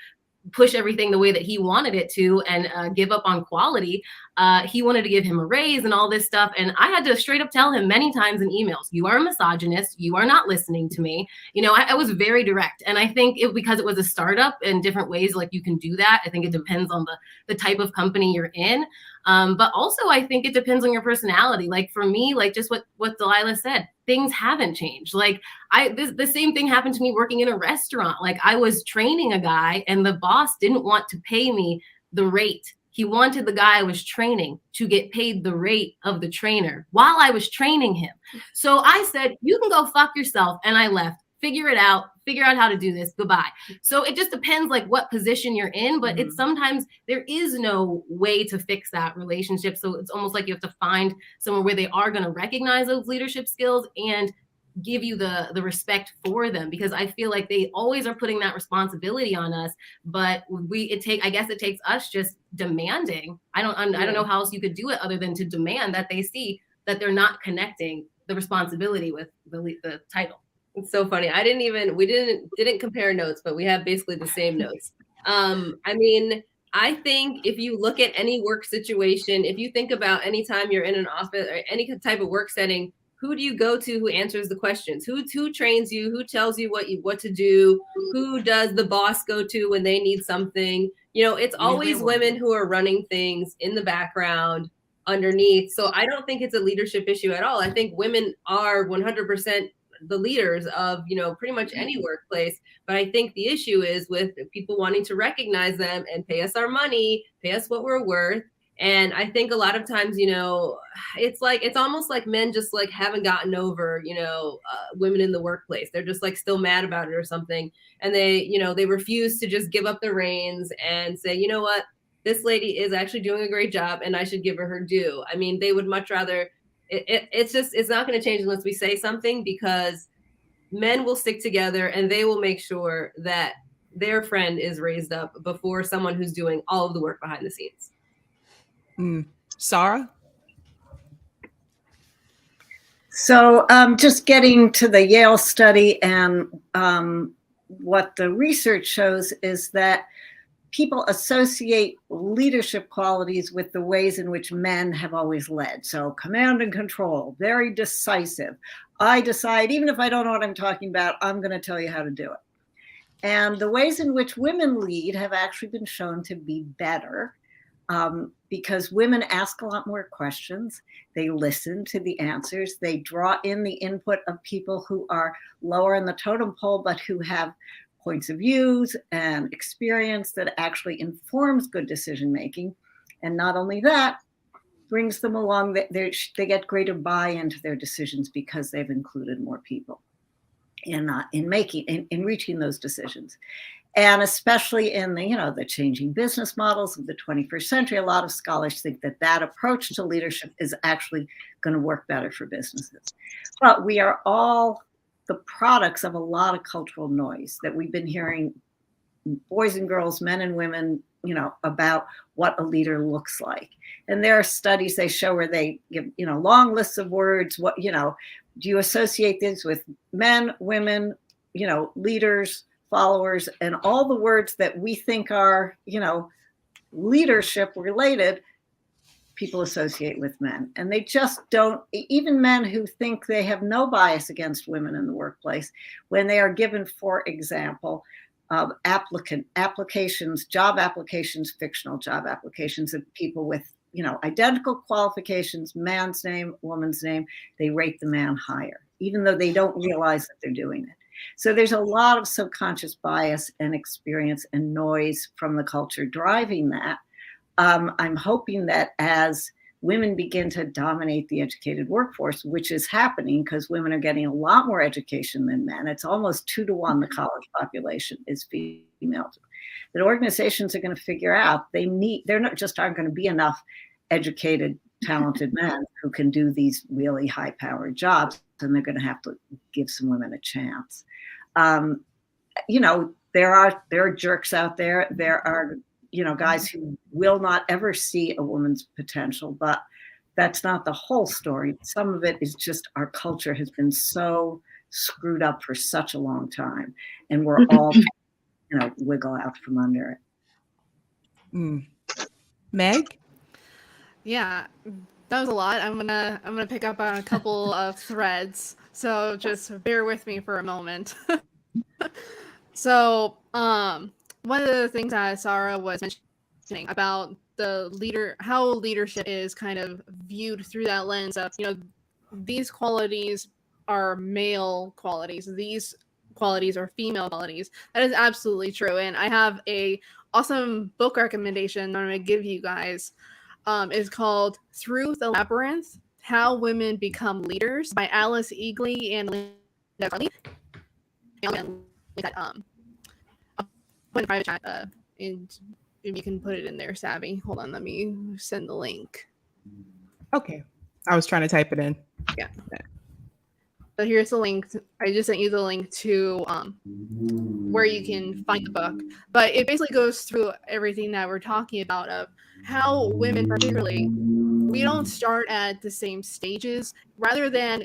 Speaker 5: push everything the way that he wanted it to and give up on quality, he wanted to give him a raise and all this stuff. And I had to straight up tell him many times in emails, you are a misogynist, you are not listening to me. You know, I was very direct. And I think because it was a startup in different ways, like you can do that. I think it depends on the type of company you're in. But also I think it depends on your personality. Like for me, like just what Delilah said, things haven't changed. Like the same thing happened to me working in a restaurant. Like I was training a guy and the boss didn't want to pay me the rate. He wanted the guy I was training to get paid the rate of the trainer while I was training him. So I said, you can go fuck yourself. And I left. Figure out how to do this. Goodbye. So it just depends like what position you're in, but it's sometimes there is no way to fix that relationship. So it's almost like you have to find somewhere where they are going to recognize those leadership skills and give you the respect for them, because I feel like they always are putting that responsibility on us. But I guess it takes us just demanding. I don't know how else you could do it other than to demand that they see that they're not connecting the responsibility with the title. It's so funny. We didn't compare notes, but we have basically the same notes. I mean, I think if you look at any work situation, if you think about any time you're in an office or any type of work setting, who do you go to who answers the questions? Who trains you? Who tells you what to do? Who does the boss go to when they need something? You know, it's always women who are running things in the background underneath. So I don't think it's a leadership issue at all. I think women are 100% the leaders of, you know, pretty much any workplace. But I think the issue is with people wanting to recognize them and pay us our money, pay us what we're worth. And I think a lot of times, you know, it's almost like men just like haven't gotten over, you know, women in the workplace. They're just like still mad about it or something. And they refuse to just give up the reins and say, you know what, this lady is actually doing a great job and I should give her due. I mean, they would much rather, it's not going to change unless we say something, because men will stick together and they will make sure that their friend is raised up before someone who's doing all of the work behind the scenes.
Speaker 1: Sarah?
Speaker 6: So just getting to the Yale study, and what the research shows is that people associate leadership qualities with the ways in which men have always led. So command and control, very decisive. I decide, even if I don't know what I'm talking about, I'm going to tell you how to do it. And the ways in which women lead have actually been shown to be better, because women ask a lot more questions. They listen to the answers. They draw in the input of people who are lower in the totem pole, but who have points of views and experience that actually informs good decision making. And not only that, brings them along, that they get greater buy-in to their decisions because they've included more people in reaching those decisions. And especially in the changing business models of the 21st century, a lot of scholars think that approach to leadership is actually going to work better for businesses. But we are all the products of a lot of cultural noise that we've been hearing, boys and girls, men and women, about what a leader looks like. And there are studies they show where they give, long lists of words. What, do you associate this with men, women, leaders, followers, and all the words that we think are, leadership related, people associate with men. And they just don't, even men who think they have no bias against women in the workplace, when they are given, for example, applications, job applications, fictional job applications of people with, identical qualifications, man's name, woman's name, they rate the man higher, even though they don't realize that they're doing it. So there's a lot of subconscious bias and experience and noise from the culture driving that. I'm hoping that as women begin to dominate the educated workforce, which is happening because women are getting a lot more education than men. It's almost 2-to-1 the college population is female. That organizations are going to figure out they're not just aren't going to be enough educated talented men who can do these really high-powered jobs, and they're going to have to give some women a chance. You know, there are jerks out there. There are, you know, guys who will not ever see a woman's potential, but that's not the whole story. Some of it is just our culture has been so screwed up for such a long time, and we're all, you know, wiggle out from under it.
Speaker 1: Meg?
Speaker 7: Yeah, that was a lot. I'm gonna pick up on a couple of threads, so just bear with me for a moment. So, one of the things that Sarah was mentioning about how leadership is kind of viewed through that lens of, you know, these qualities are male qualities, these qualities are female qualities. That is absolutely true, and I have a awesome book recommendation that I'm going to give you guys. It's called Through the Labyrinth: How Women Become Leaders by Alice Eagley and Linda Carly. I'll put in private chat, and you can put it in there, Sabby. Hold on, let me send the link.
Speaker 1: Okay. I was trying to type it in.
Speaker 7: Yeah. So here's the link. I just sent you the link to where you can find the book. But it basically goes through everything that we're talking about of how women particularly, we don't start at the same stages. Rather than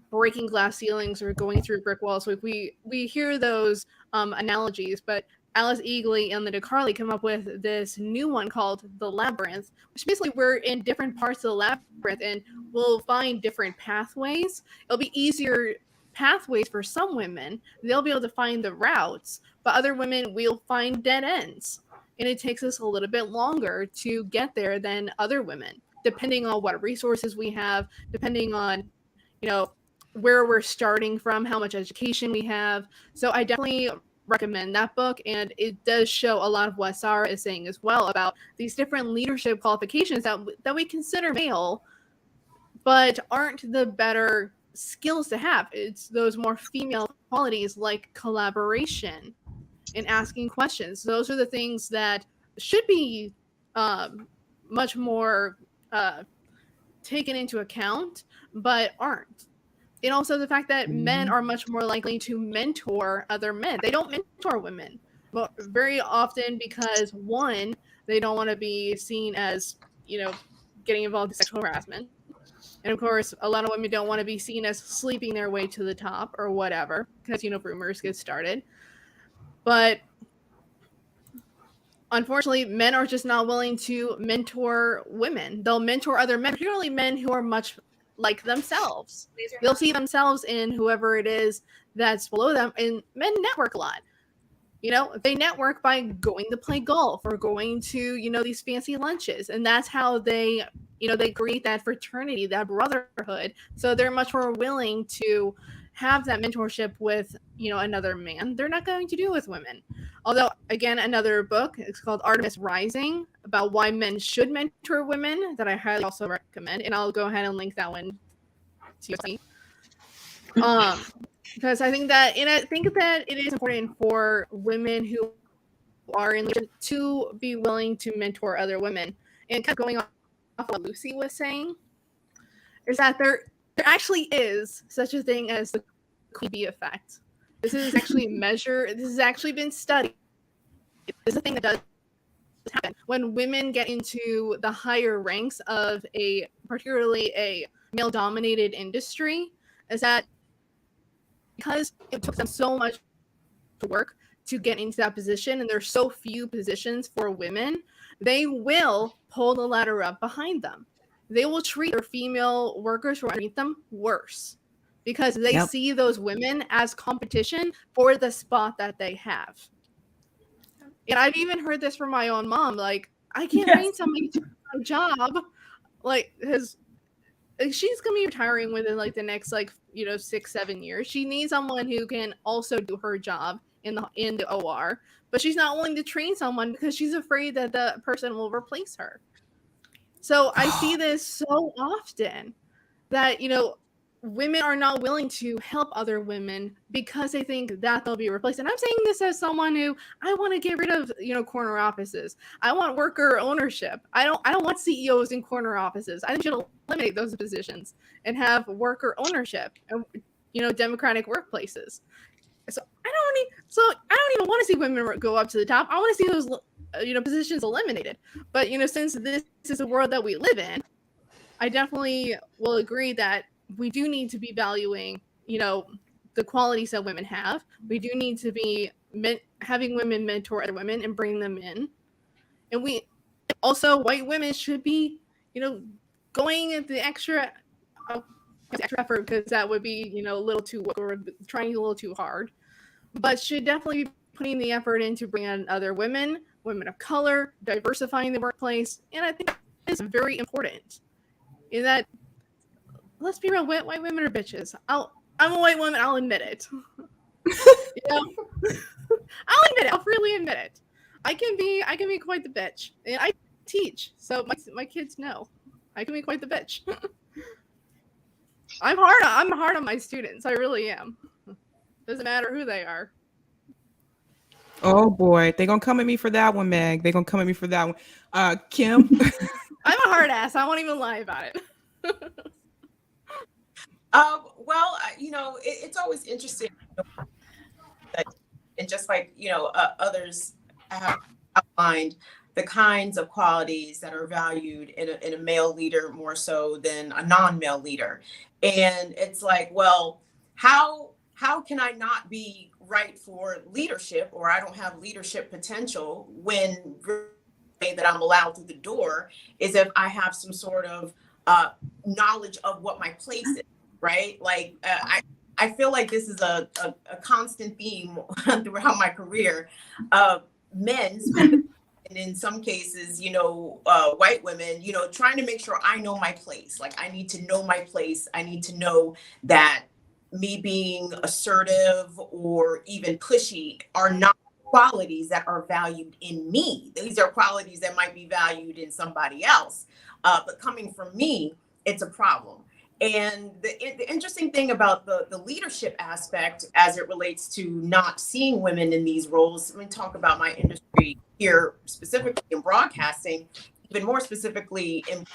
Speaker 7: breaking glass ceilings or going through brick walls, like we hear those analogies, but Alice Eagley and Linda Carly come up with this new one called The Labyrinth, which basically we're in different parts of the labyrinth and we'll find different pathways. It'll be easier pathways for some women. They'll be able to find the routes, but other women will find dead ends. And it takes us a little bit longer to get there than other women, depending on what resources we have, depending on, you know, where we're starting from, how much education we have. So I definitely recommend that book, and it does show a lot of what Sarah is saying as well about these different leadership qualifications that we consider male, but aren't the better skills to have. It's those more female qualities like collaboration and asking questions. Those are the things that should be much more taken into account, but aren't. And also the fact that men are much more likely to mentor other men. They don't mentor women, but very often because, one, they don't want to be seen as, you know, getting involved in sexual harassment. And of course, a lot of women don't want to be seen as sleeping their way to the top or whatever, because, you know, rumors get started. But unfortunately, men are just not willing to mentor women. They'll mentor other men, particularly men who are much like themselves. They'll see themselves in whoever it is that's below them. And men network a lot. You know, they network by going to play golf or going to, you know, these fancy lunches. And that's how they, you know, they create that fraternity, that brotherhood. So they're much more willing to have that mentorship with, you know, another man. They're not going to do it with women. Although, again, another book, it's called Artemis Rising, about why men should mentor women, that I highly also recommend. And I'll go ahead and link that one to you. Because I think that it is important for women who are in leadership to be willing to mentor other women. And kind of going off what Lucy was saying, is that there actually is such a thing as the Queen Bee effect. This is actually measured. This has actually been studied. This is a thing that does happen when women get into the higher ranks of particularly a male-dominated industry. Is that because it took them so much work to get into that position, and there's so few positions for women, they will pull the ladder up behind them. They will treat their female workers who are underneath them worse, because they see those women as competition for the spot that they have. And I've even heard this from my own mom. Like, I can't train somebody to do a job. Like, she's going to be retiring within, like, the next, like, you know, 6-7 years. She needs someone who can also do her job in the OR. But she's not willing to train someone because she's afraid that the person will replace her. So I see this so often that, you know, women are not willing to help other women because they think that they'll be replaced. And I'm saying this as someone who, I want to get rid of, corner offices. I want worker ownership. I don't want CEOs in corner offices. I think we should eliminate those positions and have worker ownership and, democratic workplaces. So I don't even want to see women go up to the top. I want to see those positions eliminated. But since this is the world that we live in, I definitely will agree that we do need to be valuing, the qualities that women have. We do need to be having women mentor other women and bring them in. And we also, white women should be, going at the extra effort, because that would be, a little too, or trying a little too hard. But should definitely be putting the effort into bringing in other women of color, diversifying the workplace. And I think that is very important. In that, let's be real, white women are bitches. I'm a white woman, I'll admit it. I'll admit it. I'll freely admit it. I can be quite the bitch. And I teach, so my kids know. I can be quite the bitch. I'm hard on my students. I really am. Doesn't matter who they are.
Speaker 1: Oh boy, they're gonna come at me for that one, Meg. They're gonna come at me for that one. Kim.
Speaker 7: I'm a hard ass. I won't even lie about it.
Speaker 8: Well, it's always interesting, and just like others have outlined, the kinds of qualities that are valued in a male leader more so than a non-male leader, and it's like, well, how can I not be right for leadership, or I don't have leadership potential when the way that I'm allowed through the door is if I have some sort of knowledge of what my place is, right? Like I feel like this is a constant theme throughout my career of men, and in some cases, white women, trying to make sure I know my place. Like I need to know my place. I need to know that me being assertive or even pushy are not qualities that are valued in me. These are qualities that might be valued in somebody else. But coming from me, it's a problem. And the interesting thing about the leadership aspect as it relates to not seeing women in these roles, let me talk about my industry here, specifically in broadcasting, even more specifically in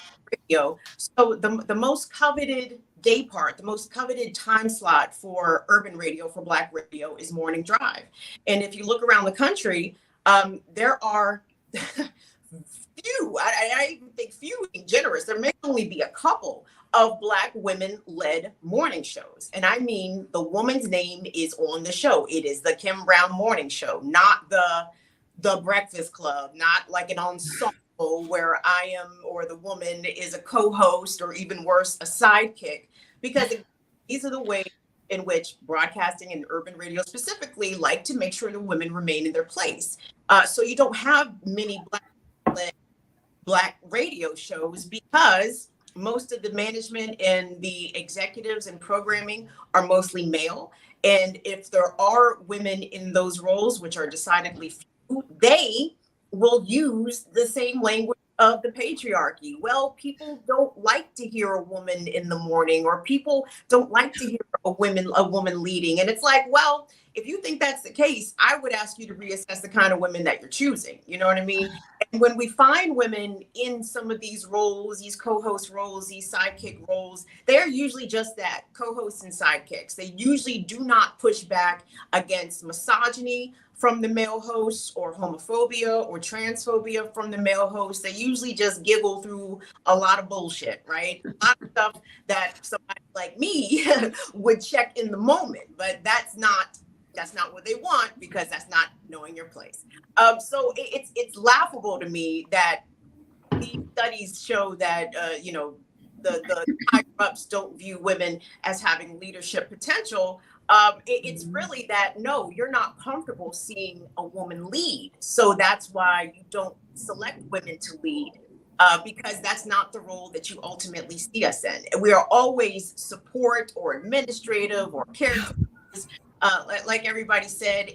Speaker 8: radio. So the most coveted day part, the most coveted time slot for urban radio, for Black radio, is morning drive. And if you look around the country, there are few, I even think few being generous, there may only be a couple of Black women-led morning shows. And I mean, the woman's name is on the show. It is the Kim Brown Morning Show, not the Breakfast Club, not like an ensemble where I am, or the woman is a co-host, or even worse, a sidekick, because these are the ways in which broadcasting and urban radio specifically like to make sure the women remain in their place. So you don't have many Black radio shows because most of the management and the executives and programming are mostly male. And if there are women in those roles, which are decidedly few, they will use the same language of the patriarchy. Well, people don't like to hear a woman in the morning, or people don't like to hear a woman leading. And it's like, well, if you think that's the case, I would ask you to reassess the kind of women that you're choosing. You know what I mean? And when we find women in some of these roles, these co-host roles, these sidekick roles, they're usually just that, co-hosts and sidekicks. They usually do not push back against misogyny from the male hosts, or homophobia or transphobia from the male hosts. They usually just giggle through a lot of bullshit, right? A lot of stuff that somebody like me would check in the moment, but that's not what they want, because that's not knowing your place. So it's laughable to me that these studies show that the higher ups don't view women as having leadership potential. It's really that, no, you're not comfortable seeing a woman lead. So that's why you don't select women to lead, because that's not the role that you ultimately see us in. We are always support or administrative or caregivers, like everybody said,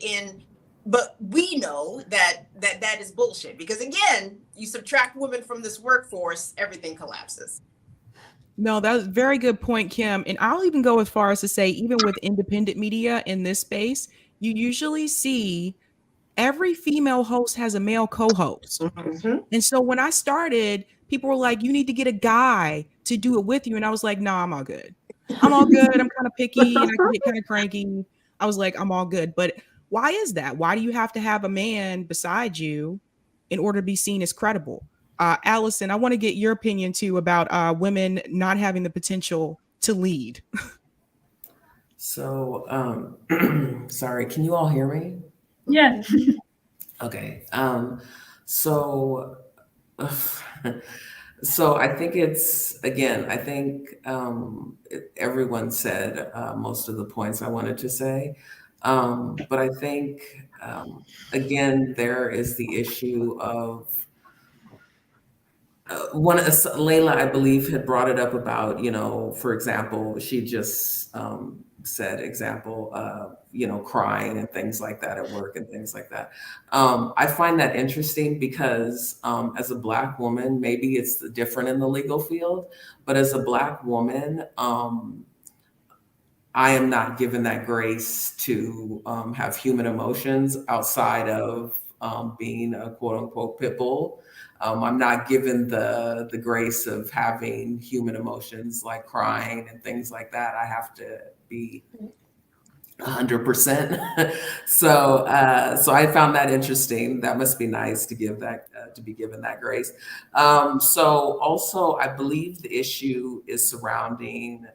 Speaker 8: but we know that is bullshit, because again, you subtract women from this workforce, everything collapses.
Speaker 1: No, that's a very good point, Kim. And I'll even go as far as to say, even with independent media in this space, you usually see every female host has a male co-host.
Speaker 8: Mhm.
Speaker 1: And so when I started, people were like, you need to get a guy to do it with you. And I was like, no, I'm all good. I'm all good. I'm kind of picky and I can get kind of cranky. I was like, I'm all good. But why is that? Why do you have to have a man beside you in order to be seen as credible? Allison, I want to get your opinion too about women not having the potential to lead.
Speaker 9: So, sorry, can you all hear me?
Speaker 2: Yes.
Speaker 9: Okay. So, so I think it's, again, I think everyone said most of the points I wanted to say. But I think, again, there is the issue of Layla, I believe, had brought it up about, for example, she just said example, crying and things like that at work and things like that. I find that interesting because as a Black woman, maybe it's different in the legal field, but as a Black woman, I am not given that grace to have human emotions outside of being a quote unquote pit bull. I'm not given the grace of having human emotions like crying and things like that. I have to be 100%. So I found that interesting. That must be nice to give that to be given that grace. So also, I believe the issue is surrounding.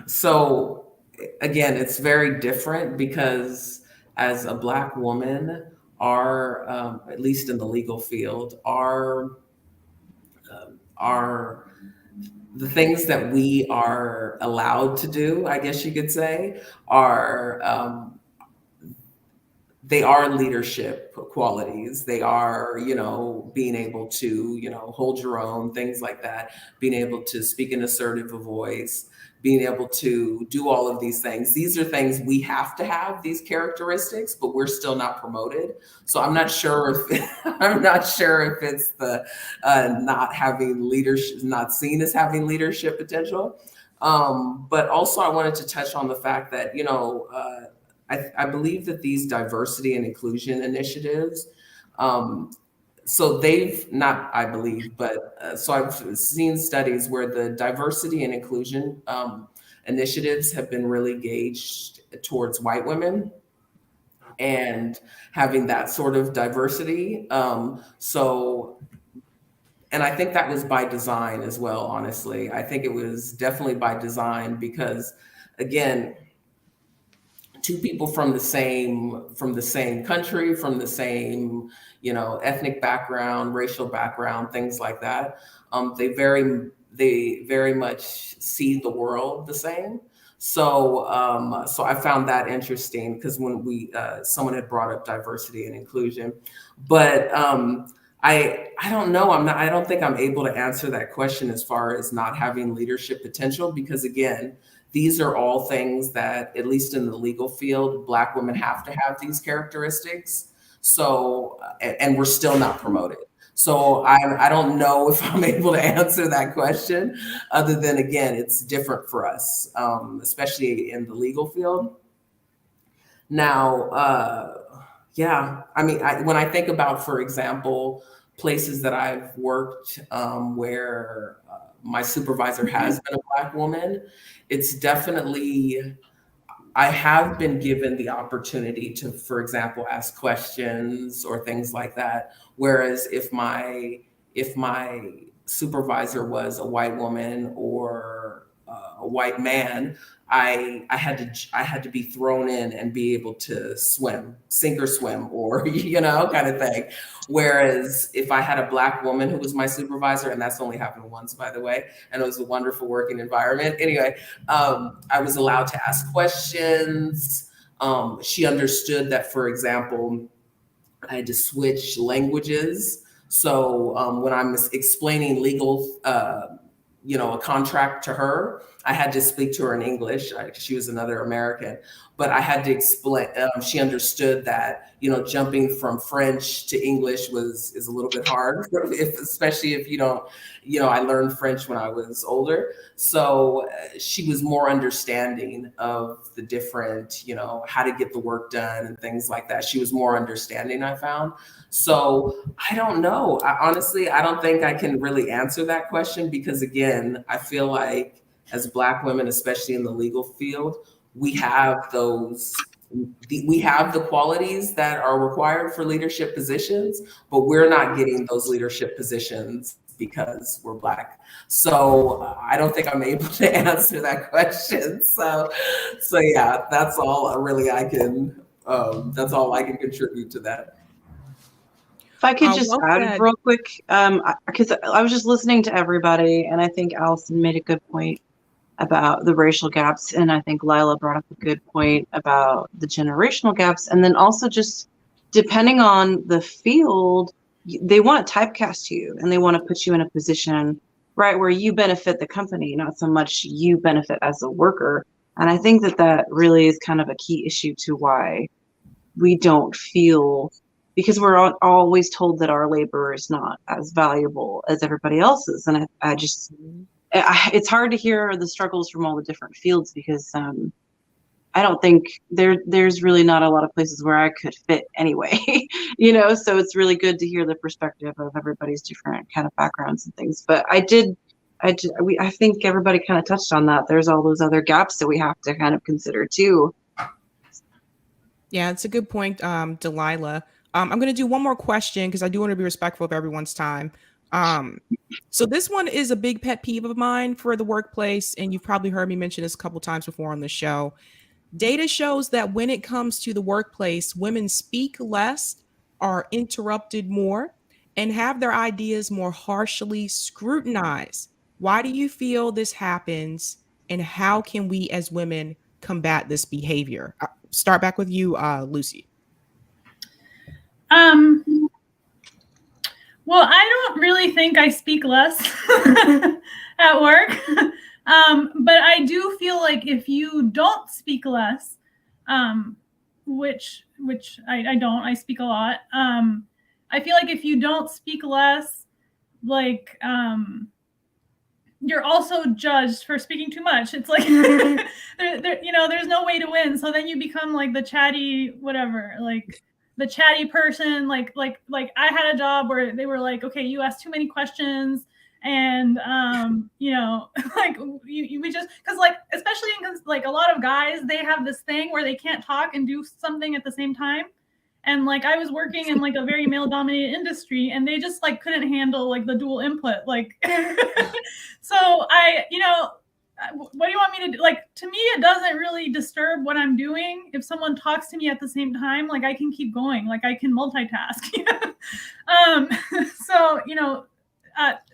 Speaker 9: So again, it's very different because as a Black woman, at least in the legal field, our the things that we are allowed to do, I guess you could say, are they are leadership qualities. They are, being able to, hold your own, things like that, being able to speak an assertive voice, being able to do all of these things. These are things we have to have, these characteristics, but we're still not promoted. So I'm not sure if it's the not having leadership, not seen as having leadership potential. But also I wanted to touch on the fact that, I believe that these diversity and inclusion initiatives, so they've not, I believe, but so I've seen studies where the diversity and inclusion initiatives have been really gauged towards white women and having that sort of diversity. And I think that was by design as well, honestly. I think it was definitely by design because, again, two people from the same country, from the same, ethnic background, racial background, things like that. They very much see the world the same. So I found that interesting because when someone had brought up diversity and inclusion, but I don't know. I don't think I'm able to answer that question as far as not having leadership potential because, again, these are all things that, at least in the legal field, Black women have to have these characteristics. So, and we're still not promoted. So I don't know if I'm able to answer that question, other than, again, it's different for us, especially in the legal field. Now, yeah, I mean, when I think about, for example, places that I've worked where my supervisor has been a Black woman, it's definitely, I have been given the opportunity to, for example, ask questions or things like that. Whereas if my supervisor was a white woman or a white man, I had to be thrown in and be able to swim, sink or swim, or kind of thing. Whereas if I had a Black woman who was my supervisor, and that's only happened once, by the way, and it was a wonderful working environment. Anyway, I was allowed to ask questions. She understood that, for example, I had to switch languages. So when I'm explaining legal a contract to her. I had to speak to her in English. She was another American, but I had to explain. She understood that, jumping from French to English is a little bit hard, especially if you don't. I learned French when I was older, so she was more understanding of the different, how to get the work done and things like that. She was more understanding, I found. So I don't know. Honestly, I don't think I can really answer that question because, again, I feel like as Black women, especially in the legal field, we have the qualities that are required for leadership positions, but we're not getting those leadership positions because we're Black. So I don't think I'm able to answer that question. So yeah, that's all really I can. That's all I can contribute to that.
Speaker 4: If I could just
Speaker 1: well
Speaker 4: add
Speaker 1: said.
Speaker 4: real quick, because I was just listening to everybody, and I think Allison made a good point about the racial gaps, and I think Lila brought up a good point about the generational gaps, and then also just depending on the field, they want to typecast you, and they want to put you in a position, right, where you benefit the company, not so much you benefit as a worker. And I think that really is kind of a key issue to why we don't feel, because we're always told that our labor is not as valuable as everybody else's. And I just, it's hard to hear the struggles from all the different fields because I don't think there's really not a lot of places where I could fit anyway, so it's really good to hear the perspective of everybody's different kind of backgrounds and things. But I think everybody kind of touched on that. There's all those other gaps that we have to kind of consider too.
Speaker 1: Yeah, it's a good point, Delilah. I'm going to do one more question because I do want to be respectful of everyone's time. So this one is a big pet peeve of mine for the workplace, and you've probably heard me mention this a couple times before on the show. Data shows that when it comes to the workplace, women speak less, are interrupted more, and have their ideas more harshly scrutinized. Why do you feel this happens, and how can we as women combat this behavior? Start back with you, Lucy.
Speaker 2: Well, I don't really think I speak less at work. But I do feel like if you don't speak less, which I don't, I speak a lot. I feel like if you don't speak less, like, you're also judged for speaking too much. It's like, there's no way to win. So then you become like the chatty, whatever, like the chatty person. Like I had a job where they were like, okay, you asked too many questions. And, like we just, cause like, especially because like a lot of guys, they have this thing where they can't talk and do something at the same time. And like, I was working in like a very male dominated industry and they just like couldn't handle like the dual input. Like, so what do you want me to do? Like, to me, it doesn't really disturb what I'm doing. If someone talks to me at the same time, like I can keep going, like I can multitask. So,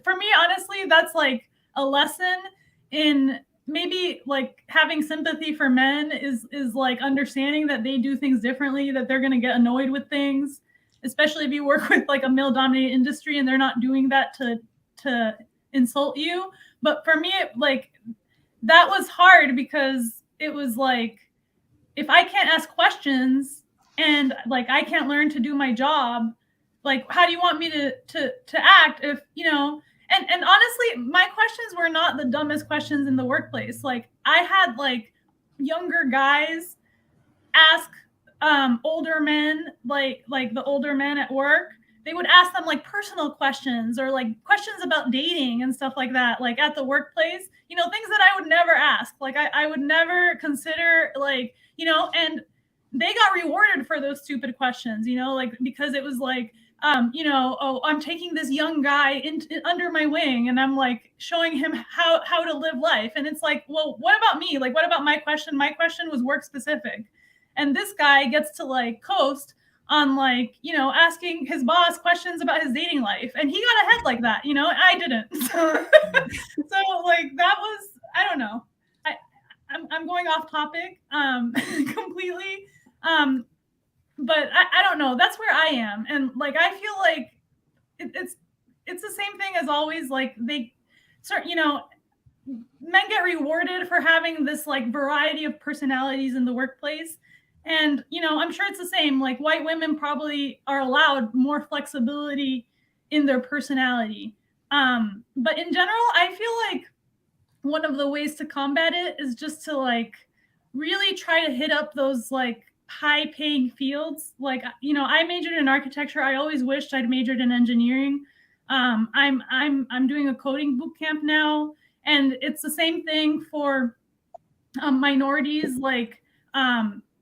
Speaker 2: for me, honestly, that's like a lesson in maybe like having sympathy for men is like understanding that they do things differently, that they're going to get annoyed with things, especially if you work with like a male dominated industry and they're not doing that to insult you. But for me, like that was hard because it was like, if I can't ask questions and like I can't learn to do my job, like how do you want me to act if, and honestly, my questions were not the dumbest questions in the workplace. Like I had like younger guys ask older men, like the older men at work, they would ask them like personal questions or like questions about dating and stuff like that, like at the workplace, things that I would never ask. Like I would never consider, like, and they got rewarded for those stupid questions, like because it was like, oh, I'm taking this young guy under my wing and I'm like showing him how to live life. And it's like, well, what about me? Like, what about my question? My question was work specific. And this guy gets to like coast on like, asking his boss questions about his dating life. And he got ahead like that, I didn't. So like, that was, I don't know. I'm going off topic completely. But I don't know. That's where I am. And like, I feel like it's the same thing as always. Like they start, men get rewarded for having this like variety of personalities in the workplace. And, you know, I'm sure it's the same. Like white women probably are allowed more flexibility in their personality. But in general, I feel like one of the ways to combat it is just to like really try to hit up those like high paying fields. Like, you know, I majored in architecture. I always wished I'd majored in engineering. I'm doing a coding boot camp now, and it's the same thing for minorities. Like,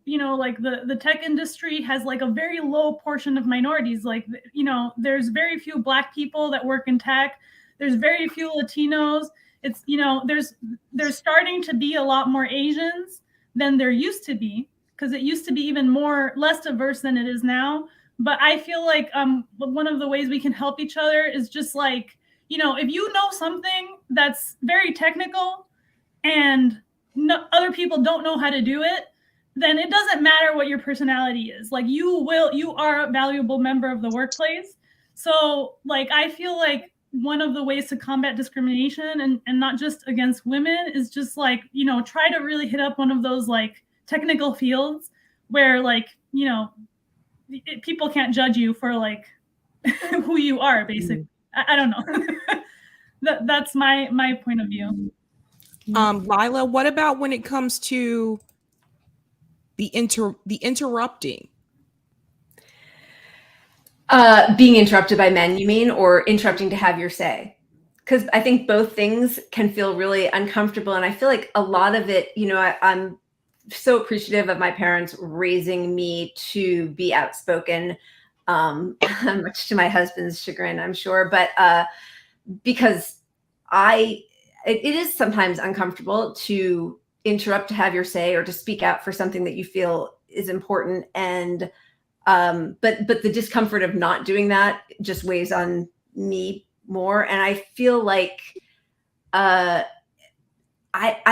Speaker 2: you know, like the tech industry has like a very low portion of minorities. Like, you know, there's very few Black people that work in tech. There's very few Latinos. It's, you know, there's starting to be a lot more Asians than there used to be, because it used to be even less diverse than it is now. But I feel like one of the ways we can help each other is just like, you know, if you know something that's very technical and other people don't know how to do it, then it doesn't matter what your personality is. Like you are a valuable member of the workplace. So like, I feel like one of the ways to combat discrimination and not just against women is just like, you know, try to really hit up one of those like technical fields where like, you know, people can't judge you for like who you are, basically. I don't know. That's my point of view.
Speaker 1: Lila, what about when it comes to the interrupting?
Speaker 3: Being interrupted by men, you mean, or interrupting to have your say? Because I think both things can feel really uncomfortable. And I feel like a lot of it, you know, I'm so appreciative of my parents raising me to be outspoken, much to my husband's chagrin, I'm sure. But because it is sometimes uncomfortable to interrupt to have your say or to speak out for something that you feel is important. And but the discomfort of not doing that just weighs on me more. And I feel like I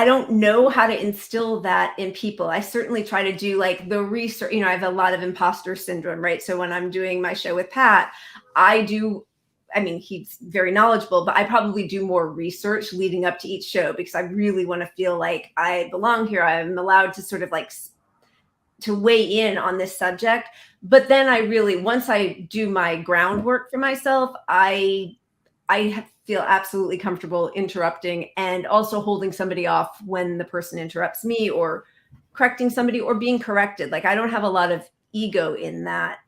Speaker 3: don't know how to instill that in people. I certainly try to do like the research. You know, I have a lot of imposter syndrome, right? So when I'm doing my show with Pat, I mean, he's very knowledgeable, but I probably do more research leading up to each show because I really want to feel like I belong here. I'm allowed to sort of like to weigh in on this subject. But then once I do my groundwork for myself, I feel absolutely comfortable interrupting and also holding somebody off when the person interrupts me or correcting somebody or being corrected. Like I don't have a lot of ego in that.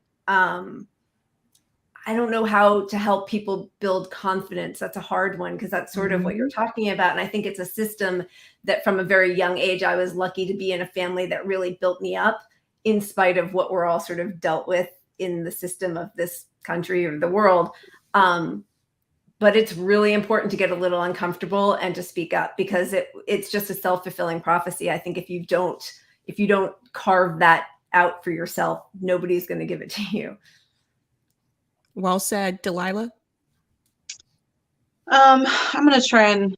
Speaker 3: I don't know how to help people build confidence. That's a hard one because that's sort of what you're talking about. And I think it's a system that from a very young age, I was lucky to be in a family that really built me up in spite of what we're all sort of dealt with in the system of this country or the world. But it's really important to get a little uncomfortable and to speak up because it's just a self-fulfilling prophecy. I think if you don't carve that out for yourself, nobody's going to give it to you.
Speaker 1: Well said, Delilah.
Speaker 4: I'm going to try and,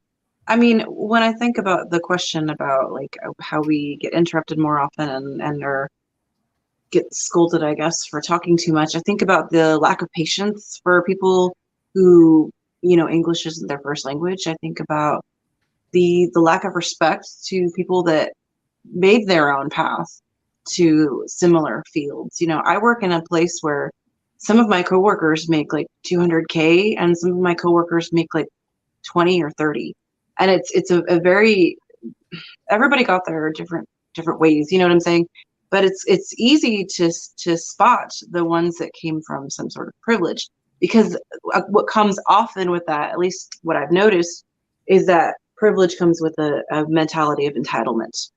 Speaker 4: I mean, when I think about the question about like how we get interrupted more often and or get scolded, I guess, for talking too much, I think about the lack of patience for people who, you know, English isn't their first language. I think about the lack of respect to people that made their own path to similar fields. You know, I work in a place where some of my coworkers make like 200K and some of my coworkers make like 20 or 30. And it's a very, everybody got there different ways, you know what I'm saying? But it's easy to spot the ones that came from some sort of privilege because what comes often with that, at least what I've noticed, is that privilege comes with a mentality of entitlement.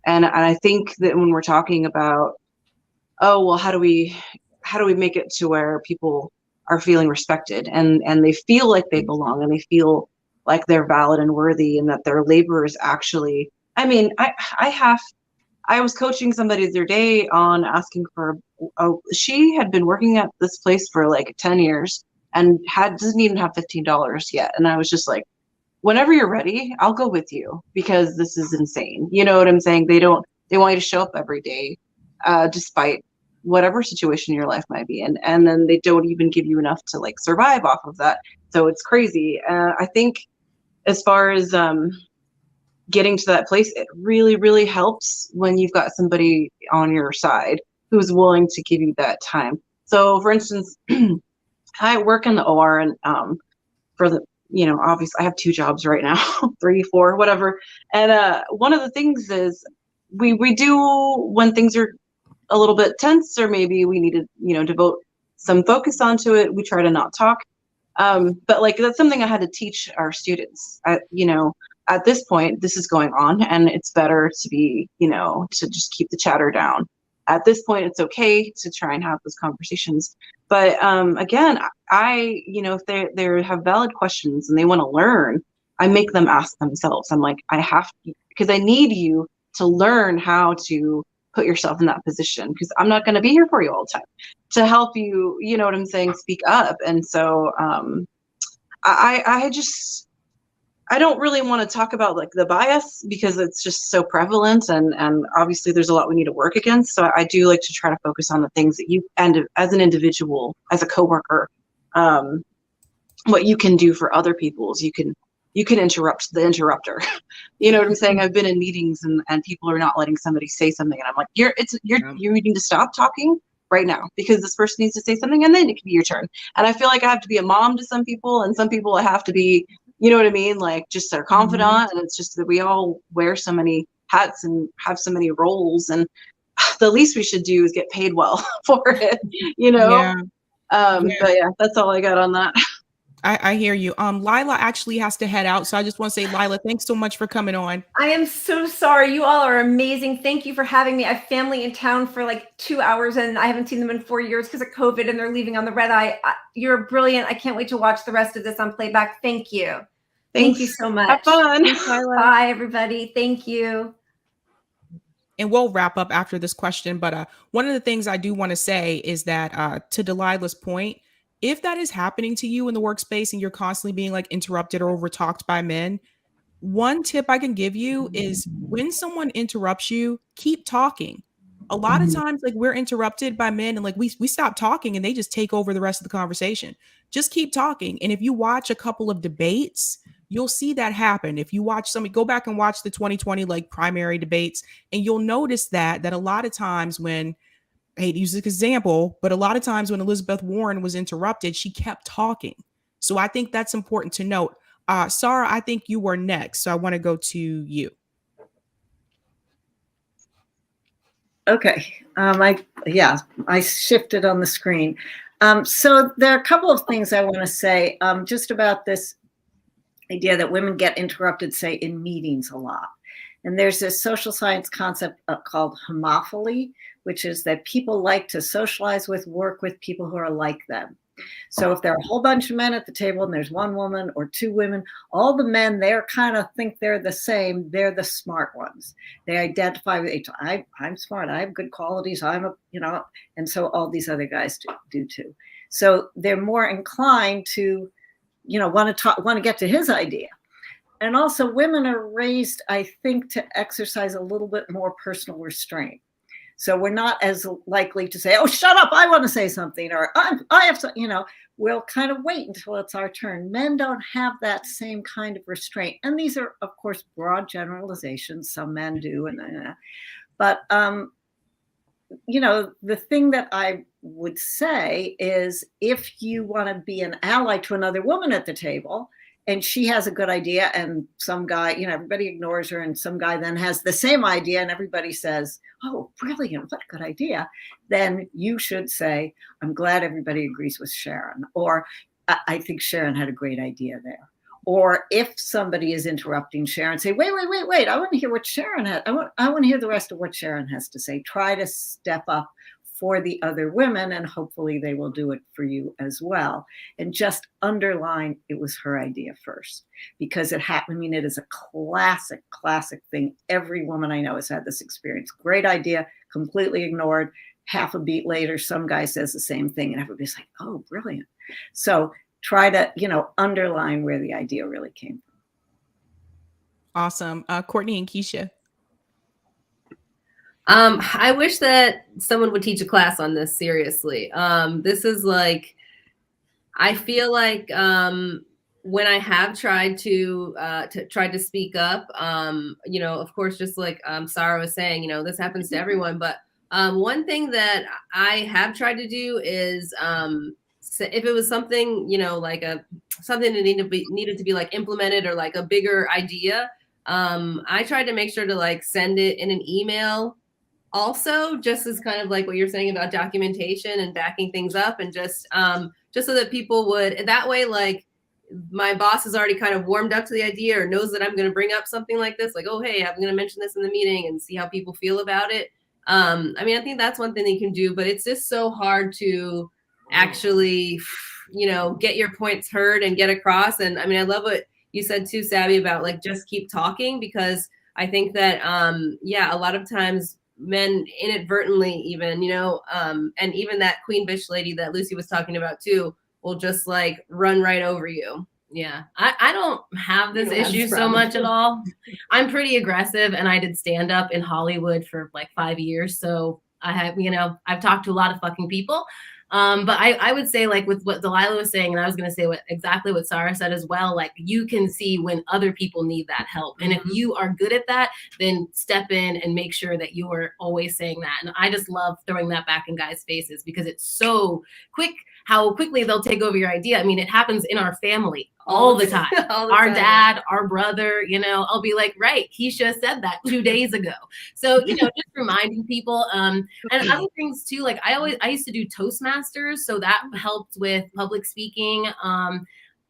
Speaker 4: And I think that when we're talking about, oh, well, how do we make it to where people are feeling respected and they feel like they belong and they feel like they're valid and worthy and that their labor is actually, I mean, I was coaching somebody the other day on asking for, she had been working at this place for like 10 years and doesn't even have $15 yet. And I was just like, whenever you're ready, I'll go with you because this is insane. You know what I'm saying? They want you to show up every day, despite whatever situation your life might be in. And then they don't even give you enough to like survive off of that. So it's crazy. I think as far as getting to that place, it really, really helps when you've got somebody on your side who's willing to give you that time. So for instance, I work in the OR, and for the, obviously I have 2 jobs right now, 3, 4, whatever. And one of the things is we do, when things are a little bit tense, or maybe we need to, devote some focus onto it, we try to not talk. But like, that's something I had to teach our students. At this point, this is going on, and it's better to be, to just keep the chatter down. At this point, it's okay to try and have those conversations. But again, if they have valid questions and they want to learn, I make them ask themselves. I'm like, I have to, because I need you to learn how to put yourself in that position, because I'm not going to be here for you all the time to help you, you know what I'm saying, speak up. And so I don't really want to talk about like the bias, because it's just so prevalent, and obviously there's a lot we need to work against. So I do like to try to focus on the things that you, and as an individual, as a coworker, what you can do for other people is you can interrupt the interrupter. You know what I'm saying? I've been in meetings and people are not letting somebody say something, and I'm like, you need to stop talking right now, because this person needs to say something, and then it can be your turn. And I feel like I have to be a mom to some people, and some people I have to be, you know what I mean? Like just their confidant. And it's just that we all wear so many hats and have so many roles, and the least we should do is get paid well for it,
Speaker 1: Yeah.
Speaker 4: But yeah, that's all I got on that.
Speaker 1: I hear you. Lila actually has to head out. So I just want to say, Lila, thanks so much for coming on.
Speaker 3: I am so sorry. You all are amazing. Thank you for having me. I have family in town for like 2 hours, and I haven't seen them in 4 years because of COVID, and they're leaving on the red eye. You're brilliant. I can't wait to watch the rest of this on playback. Thank you.
Speaker 4: Thanks.
Speaker 3: Thank you so much.
Speaker 4: Have fun.
Speaker 7: Thanks, Lila.
Speaker 3: Bye, everybody. Thank you.
Speaker 1: And we'll wrap up after this question. But one of the things I do want to say is that to Delilah's point, if that is happening to you in the workspace and you're constantly being like interrupted or overtalked by men, one tip I can give you is when someone interrupts you, keep talking. A lot of times, like we're interrupted by men and like we stop talking and they just take over the rest of the conversation. Just keep talking. And if you watch a couple of debates, you'll see that happen. If you watch somebody, go back and watch the 2020 like primary debates, and you'll notice that a lot of times when, I hate to use this example, but a lot of times when Elizabeth Warren was interrupted, she kept talking. So I think that's important to note. Sarah, I think you were next. So I want to go to you.
Speaker 6: Okay. I shifted on the screen. So there are a couple of things I want to say just about this idea that women get interrupted, say, in meetings a lot. And there's this social science concept called homophily, which is that people like to socialize with, work with people who are like them. So if there are a whole bunch of men at the table and there's one woman or 2 women, all the men there kind of think they're the same. They're the smart ones. They identify with each other. I'm smart. I have good qualities. And so all these other guys do too. So they're more inclined to, want to get to his idea. And also women are raised, I think, to exercise a little bit more personal restraint. So we're not as likely to say, oh, shut up, I want to say something, or I have to, we'll kind of wait until it's our turn. Men don't have that same kind of restraint. And these are, of course, broad generalizations. Some men do. But the thing that I would say is if you want to be an ally to another woman at the table, and she has a good idea, and some guy, everybody ignores her, and some guy then has the same idea, and everybody says, oh, brilliant, what a good idea. Then you should say, I'm glad everybody agrees with Sharon, or I think Sharon had a great idea there. Or if somebody is interrupting Sharon, say, wait, I want to hear what Sharon had. I want to hear the rest of what Sharon has to say. Try to step up for the other women, and hopefully they will do it for you as well. And just underline it was her idea first, because it is a classic thing. Every woman I know has had this experience. Great idea, completely ignored. Half a beat later, some guy says the same thing, and everybody's like, oh, brilliant. So try to, underline where the idea really came from.
Speaker 1: Awesome. Courtney and Keisha.
Speaker 5: I wish that someone would teach a class on this, seriously. This is like, I feel like when I have tried to speak up, you know, of course, just like Sarah was saying, you know, this happens to everyone. But one thing that I have tried to do is if it was something, you know, like something that needed to be like implemented or like a bigger idea, I tried to make sure to like send it in an email. Also, just as kind of like what you're saying about documentation and backing things up, and just so that people would, that way, like, my boss has already kind of warmed up to the idea or knows that I'm going to bring up something like this, like, oh, hey, I'm going to mention this in the meeting and see how people feel about it. I mean, I think that's one thing that you can do, but it's just so hard to actually, you know, get your points heard and get across. And I mean, I love what you said too, Sabby, about like, just keep talking, because I think that, yeah, a lot of times men inadvertently even, you know, and even that Queen Bitch lady that Lucy was talking about too, will just like run right over you.
Speaker 10: Yeah, I don't have this issue so much at all. I'm pretty aggressive, and I did stand up in Hollywood for like 5 years. So I have, you know, I've talked to a lot of fucking people. But I would say, like with what Delilah was saying, and I was going to say exactly what Sarah said as well, like you can see when other people need that help. And if you are good at that, then step in and make sure that you are always saying that. And I just love throwing that back in guys' faces, because it's so quick how quickly they'll take over your idea. I mean, it happens in our family all the time. Our dad, our brother, you know, I'll be like, right, he should have said that 2 days ago. So, you know, just reminding people. And other things too, like I used to do Toastmasters. So that helped with public speaking,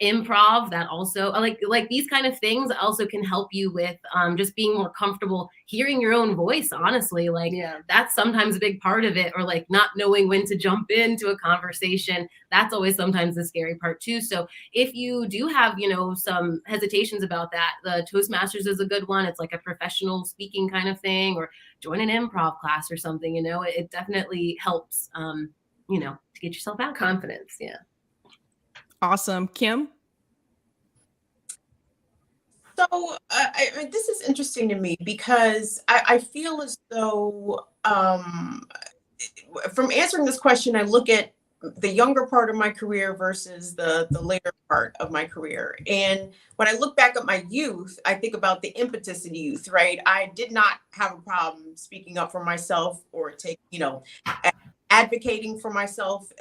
Speaker 10: improv. That also like these kind of things also can help you with just being more comfortable hearing your own voice. Honestly, like that's sometimes a big part of it, or like not knowing when to jump into a conversation. That's always sometimes the scary part too. So if you do have, you know, some hesitations about that, the Toastmasters is a good one. It's like a professional speaking kind of thing, or join an improv class or something. You know, it definitely helps, you know, to get yourself out.
Speaker 5: Confidence. Yeah.
Speaker 1: Awesome. Kim?
Speaker 8: So I mean, this is interesting to me, because I feel as though from answering this question, I look at the younger part of my career versus the later part of my career. And when I look back at my youth, I think about the impetus in youth, right? I did not have a problem speaking up for myself or advocating for myself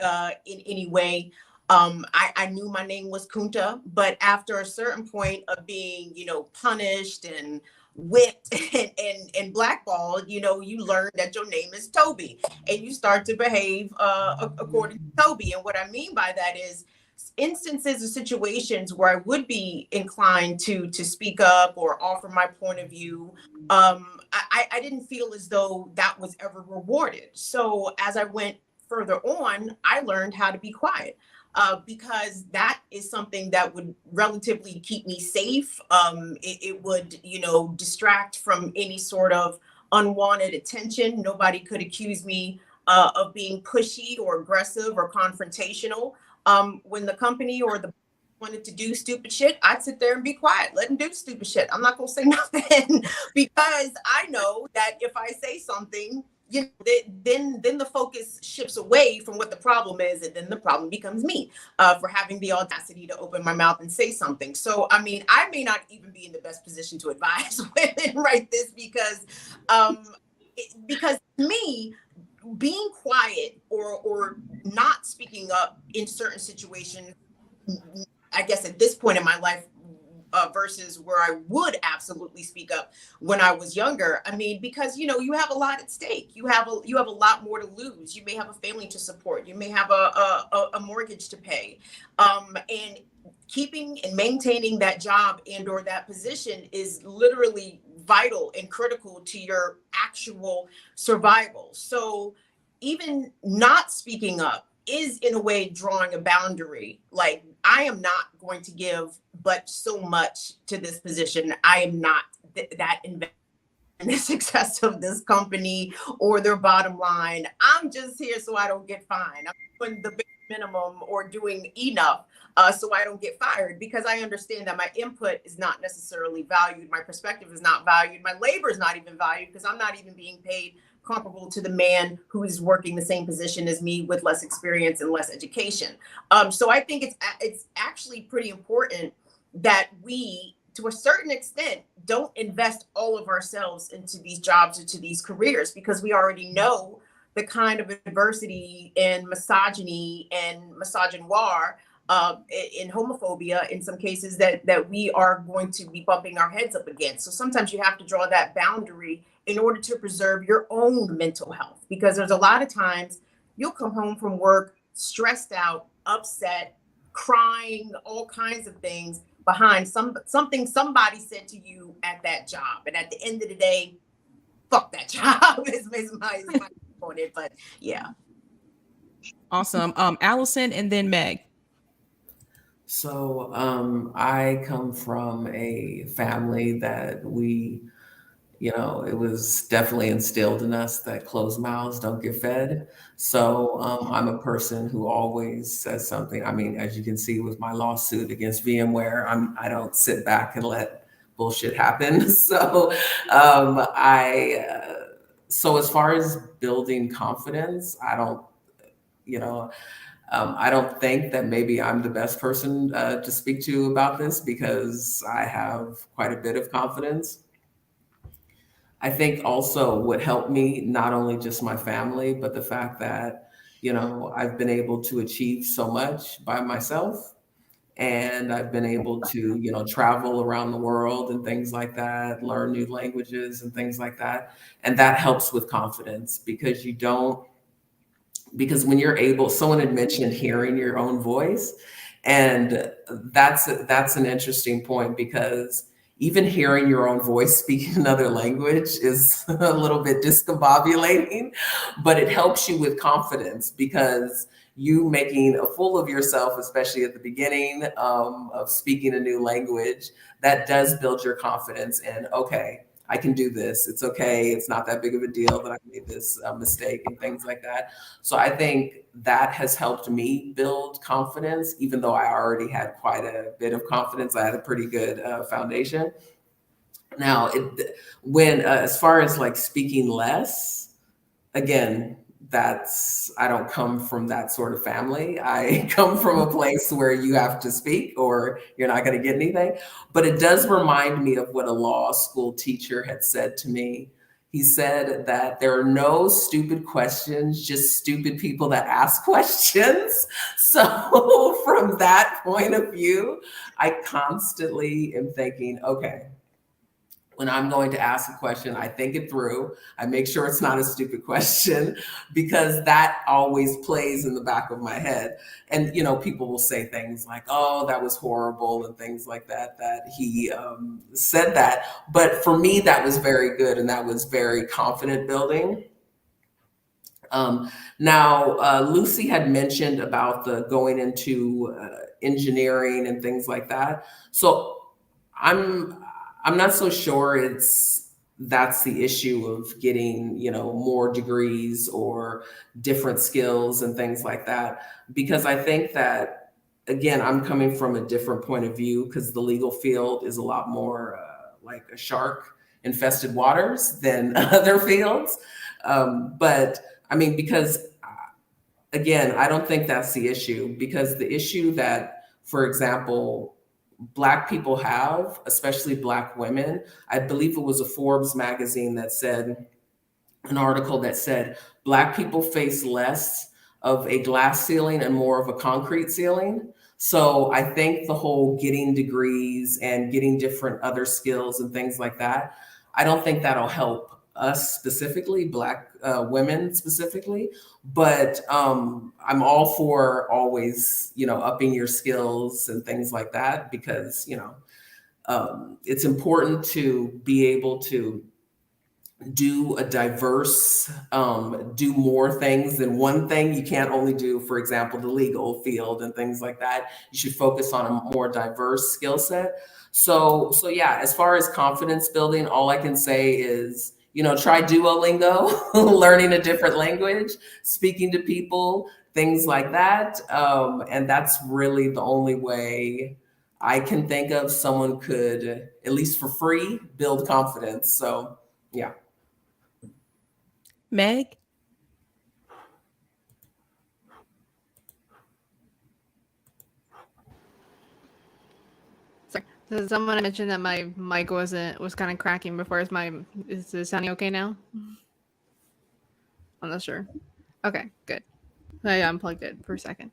Speaker 8: in any way. I knew my name was Kunta, but after a certain point of being, you know, punished and whipped and blackballed, you know, you learn that your name is Toby, and you start to behave according to Toby. And what I mean by that is instances or situations where I would be inclined to speak up or offer my point of view. I didn't feel as though that was ever rewarded. So as I went further on, I learned how to be quiet. Because that is something that would relatively keep me safe. It would, you know, distract from any sort of unwanted attention. Nobody could accuse me of being pushy or aggressive or confrontational. When the company or the wanted to do stupid shit, I'd sit there and be quiet, let them do stupid shit. I'm not gonna say nothing because I know that if I say something, you know, then the focus shifts away from what the problem is, and then the problem becomes me for having the audacity to open my mouth and say something. So, I mean, I may not even be in the best position to advise women write this, because to me, being quiet or not speaking up in certain situations, I guess at this point in my life, versus where I would absolutely speak up when I was younger. I mean, because, you know, you have a lot at stake. You have a lot more to lose. You may have a family to support. You may have a mortgage to pay. And keeping and maintaining that job and or that position is literally vital and critical to your actual survival. So even not speaking up is in a way drawing a boundary. Like, I am not going to give but so much to this position. I am not that invested in the success of this company or their bottom line. I'm just here so I don't get fined. I'm doing the bare minimum or doing enough so I don't get fired, because I understand that my input is not necessarily valued. My perspective is not valued. My labor is not even valued, because I'm not even being paid comparable to the man who is working the same position as me with less experience and less education. So I think it's actually pretty important that we, to a certain extent, don't invest all of ourselves into these jobs or to these careers because we already know the kind of adversity and misogyny and misogynoir, in homophobia in some cases that we are going to be bumping our heads up against. So sometimes you have to draw that boundary in order to preserve your own mental health, because there's a lot of times you'll come home from work stressed out, upset, crying, all kinds of things behind something somebody said to you at that job. And at the end of the day, fuck that job is my on it. But yeah.
Speaker 1: Awesome. Allison and then Meg.
Speaker 9: So I come from a family that it was definitely instilled in us that closed mouths don't get fed. So I'm a person who always says something. I mean, as you can see with my lawsuit against VMware, I don't sit back and let bullshit happen. So so as far as building confidence, I don't think that maybe I'm the best person to speak to about this because I have quite a bit of confidence. I think also what helped me, not only just my family, but the fact that, I've been able to achieve so much by myself. And I've been able to, travel around the world and things like that, learn new languages and things like that. And that helps with confidence because when you're able, someone had mentioned hearing your own voice. And that's an interesting point because even hearing your own voice speaking another language is a little bit discombobulating, but it helps you with confidence because you making a fool of yourself, especially at the beginning of speaking a new language, that does build your confidence in, okay, I can do this. It's okay. It's not that big of a deal that I made this mistake and things like that. So I think that has helped me build confidence, even though I already had quite a bit of confidence. I had a pretty good foundation. Now, as far as like speaking less, again, I don't come from that sort of family. I come from a place where you have to speak or you're not going to get anything. But it does remind me of what a law school teacher had said to me. He said that there are no stupid questions, just stupid people that ask questions. So from that point of view, I constantly am thinking, okay, when I'm going to ask a question, I think it through. I make sure it's not a stupid question because that always plays in the back of my head. And, people will say things like, oh, that was horrible and things like that he said that. But for me, that was very good. And that was very confident building. Now, Lucy had mentioned about the going into engineering and things like that. So I'm not so sure that's the issue of getting, more degrees or different skills and things like that. Because I think that, again, I'm coming from a different point of view because the legal field is a lot more like a shark infested waters than other fields. But I mean, because again, I don't think that's the issue because the issue that, for example, Black people have, especially Black women. I believe it was a Forbes magazine that said, an article that said, Black people face less of a glass ceiling and more of a concrete ceiling. So I think the whole getting degrees and getting different other skills and things like that, I don't think that'll help us specifically, Black women specifically, but I'm all for always, upping your skills and things like that because, it's important to be able to do a diverse, do more things than one thing. You can't only do, for example, the legal field and things like that. You should focus on a more diverse skill set. So yeah, as far as confidence building, all I can say is, try Duolingo, learning a different language, speaking to people, things like that. And that's really the only way I can think of someone could, at least for free, build confidence. So yeah.
Speaker 1: Meg?
Speaker 7: Sorry. So someone mentioned that my mic was kind of cracking before. Is it sounding okay now? I'm not sure. Okay, good. I unplugged it for a second.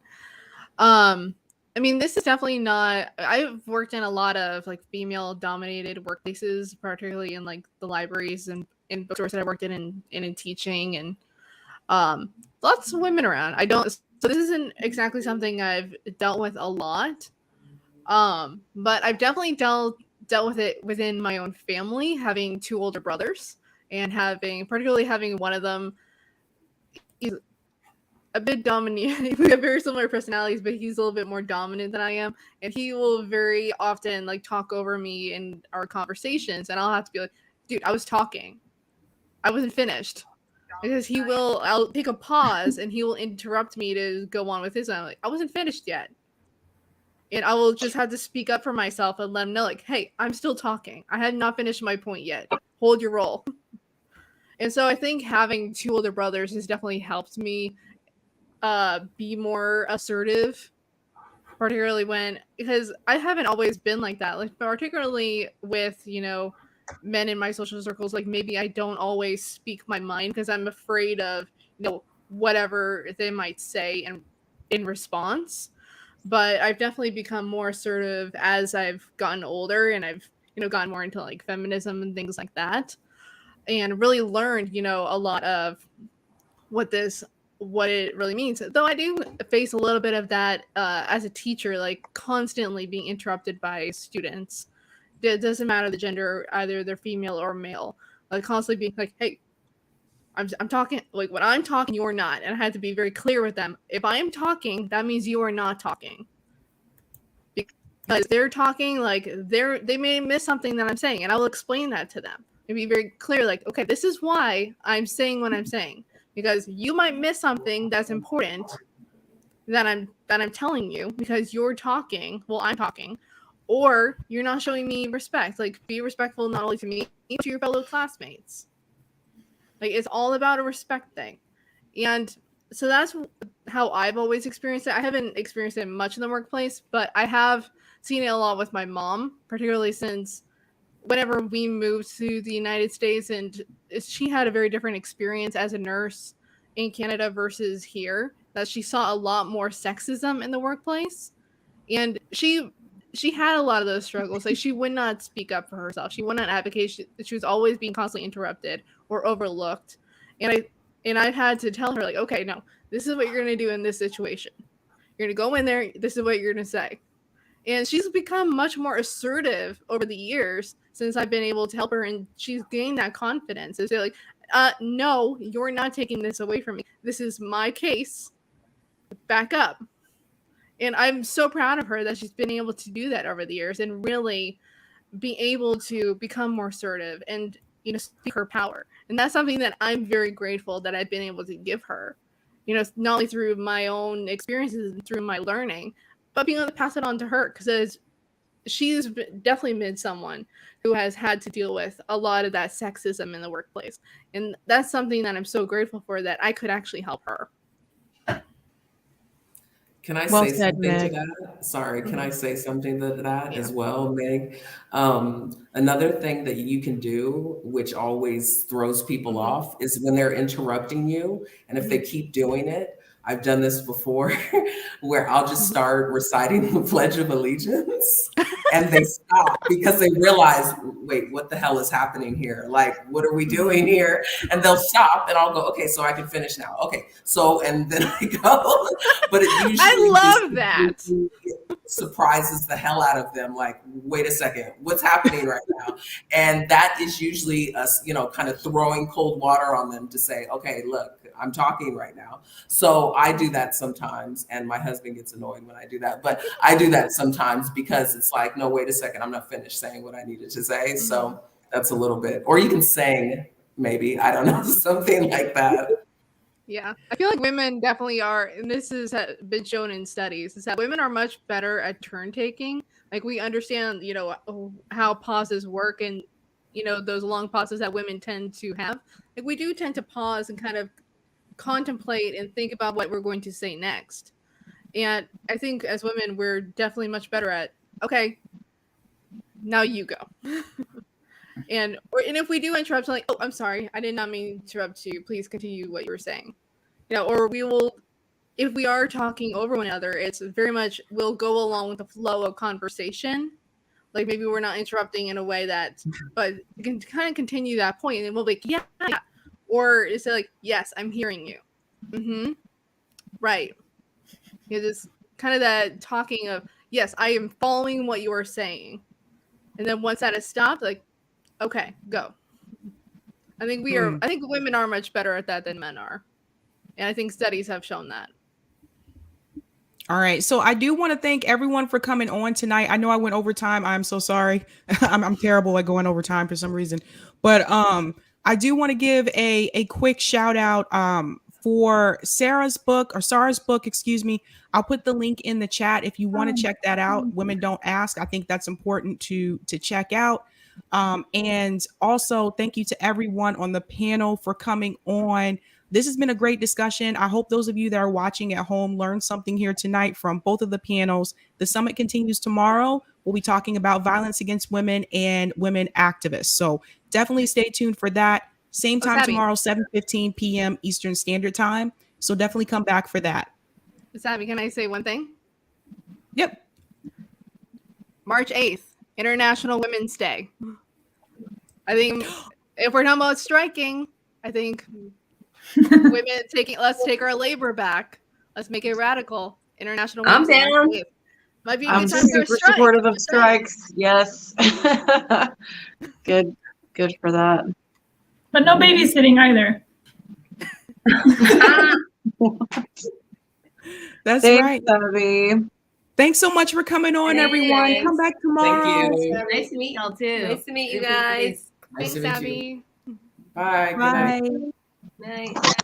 Speaker 7: I mean, this is definitely not. I've worked in a lot of like female-dominated workplaces, particularly in like the libraries and in bookstores that I worked in teaching, and lots of women around. I don't. So this isn't exactly something I've dealt with a lot. But I've definitely dealt with it within my own family, having two older brothers, and particularly having one of them. He's a bit dominant. We have very similar personalities, but he's a little bit more dominant than I am, and he will very often like talk over me in our conversations, and I'll have to be like, "Dude, I was talking. I wasn't finished." Because I'll take a pause, and he will interrupt me to go on with his own. I'm like, I wasn't finished yet. And I will just have to speak up for myself and let him know, like, hey, I'm still talking. I had not finished my point yet. Hold your roll. And so I think having two older brothers has definitely helped me be more assertive, particularly because I haven't always been like that. Like, particularly with, men in my social circles, like maybe I don't always speak my mind because I'm afraid of, whatever they might say in response. But I've definitely become more assertive as I've gotten older, and I've gotten more into like feminism and things like that, and really learned a lot of what it really means. Though I do face a little bit of that as a teacher, like constantly being interrupted by students. It doesn't matter the gender, either they're female or male. Like constantly being like, hey, I'm talking, like when I'm talking, you're not. And I had to be very clear with them. If I am talking, that means you are not talking. Because they're talking, like they may miss something that I'm saying, and I will explain that to them. And be very clear, like, okay, this is why I'm saying what I'm saying. Because you might miss something that's important that I'm telling you because you're talking, well, I'm talking, or you're not showing me respect. Like, be respectful not only to me, but to your fellow classmates. Like, it's all about a respect thing. And so that's how I've always experienced it. I haven't experienced it much in the workplace, but I have seen it a lot with my mom, particularly since whenever we moved to the United States, and she had a very different experience as a nurse in Canada versus here, that she saw a lot more sexism in the workplace. And she had a lot of those struggles. Like, she would not speak up for herself. She would not advocate. She was always being constantly interrupted or overlooked. And I've had to tell her, like, okay, no, this is what you're going to do in this situation. You're going to go in there. This is what you're going to say. And she's become much more assertive over the years since I've been able to help her. And she's gained that confidence. To say, like, no, you're not taking this away from me. This is my case. Back up. And I'm so proud of her that she's been able to do that over the years and really be able to become more assertive and, speak her power. And that's something that I'm very grateful that I've been able to give her, not only through my own experiences and through my learning, but being able to pass it on to her, because she's definitely been someone who has had to deal with a lot of that sexism in the workplace. And that's something that I'm so grateful for, that I could actually help her.
Speaker 9: Can I
Speaker 1: Well
Speaker 9: say
Speaker 1: said,
Speaker 9: something
Speaker 1: Meg.
Speaker 9: to that? Sorry, can I say something to that as well, Meg? Another thing that you can do, which always throws people off, is when they're interrupting you, and if they keep doing it, I've done this before, where I'll just start reciting the Pledge of Allegiance, and they stop because they realize, wait, what the hell is happening here? Like, what are we doing here? And they'll stop, and I'll go, okay, so I can finish now. Okay, so, and then I go, but it usually
Speaker 7: I love that.
Speaker 9: surprises the hell out of them. Like, wait a second, what's happening right now? And that is usually us, kind of throwing cold water on them to say, okay, look, I'm talking right now. So I do that sometimes, and my husband gets annoyed when I do that, but I do that sometimes because it's like, no, wait a second, I'm not finished saying what I needed to say. So that's a little bit, or you can sing, maybe, I don't know, something like that.
Speaker 7: Yeah, I feel like women definitely are, and this has been shown in studies, is that women are much better at turn taking. Like, we understand, how pauses work, and, those long pauses that women tend to have. Like, we do tend to pause and kind of contemplate and think about what we're going to say next. And I think as women, we're definitely much better at, okay, now you go. And if we do interrupt, like, oh, I'm sorry, I did not mean to interrupt you. Please continue what you were saying. Or we will, if we are talking over one another, it's very much we'll go along with the flow of conversation. Like maybe we're not interrupting in a way that, but you can kind of continue that point, and then we'll be like, yeah. Or is it like, yes, I'm hearing you. Mm-hmm. Right. Just kind of that talking of, yes, I am following what you are saying. And then once that is stopped, like, okay, go. I think I think women are much better at that than men are. And I think studies have shown that.
Speaker 1: All right. So I do want to thank everyone for coming on tonight. I know I went overtime. I'm so sorry. I'm terrible at going overtime for some reason. But I do want to give a quick shout out for Sarah's book, excuse me. I'll put the link in the chat if you want to check that out. Women Don't Ask. I think that's important to check out. And also thank you to everyone on the panel for coming on. This has been a great discussion. I hope those of you that are watching at home learned something here tonight from both of the panels. The summit continues tomorrow. We'll be talking about violence against women and women activists. So definitely stay tuned for that. Same time tomorrow, 7:15 p.m. Eastern Standard Time. So definitely come back for that.
Speaker 7: Sabby, can I say one thing?
Speaker 1: Yep.
Speaker 7: March 8th, International Women's Day. I think if we're talking about striking, I think women let's take our labor back. Let's make it radical. International Women's Day.
Speaker 5: I'm down.
Speaker 7: Might be a
Speaker 4: I'm
Speaker 7: good time for a
Speaker 4: super
Speaker 7: strike.
Speaker 4: supportive of strikes. Yes. Good for that.
Speaker 2: But no babysitting either.
Speaker 1: That's
Speaker 4: Thanks,
Speaker 1: right.
Speaker 4: Sabby.
Speaker 1: Thanks so much for coming on, everyone.
Speaker 5: Thanks.
Speaker 1: Come back tomorrow.
Speaker 9: Thank you.
Speaker 10: Nice to meet y'all too.
Speaker 5: Nice to meet you guys.
Speaker 9: Nice
Speaker 7: Thanks,
Speaker 9: to meet you.
Speaker 7: Sabby.
Speaker 9: Bye. Good night.
Speaker 1: Bye.
Speaker 5: Night.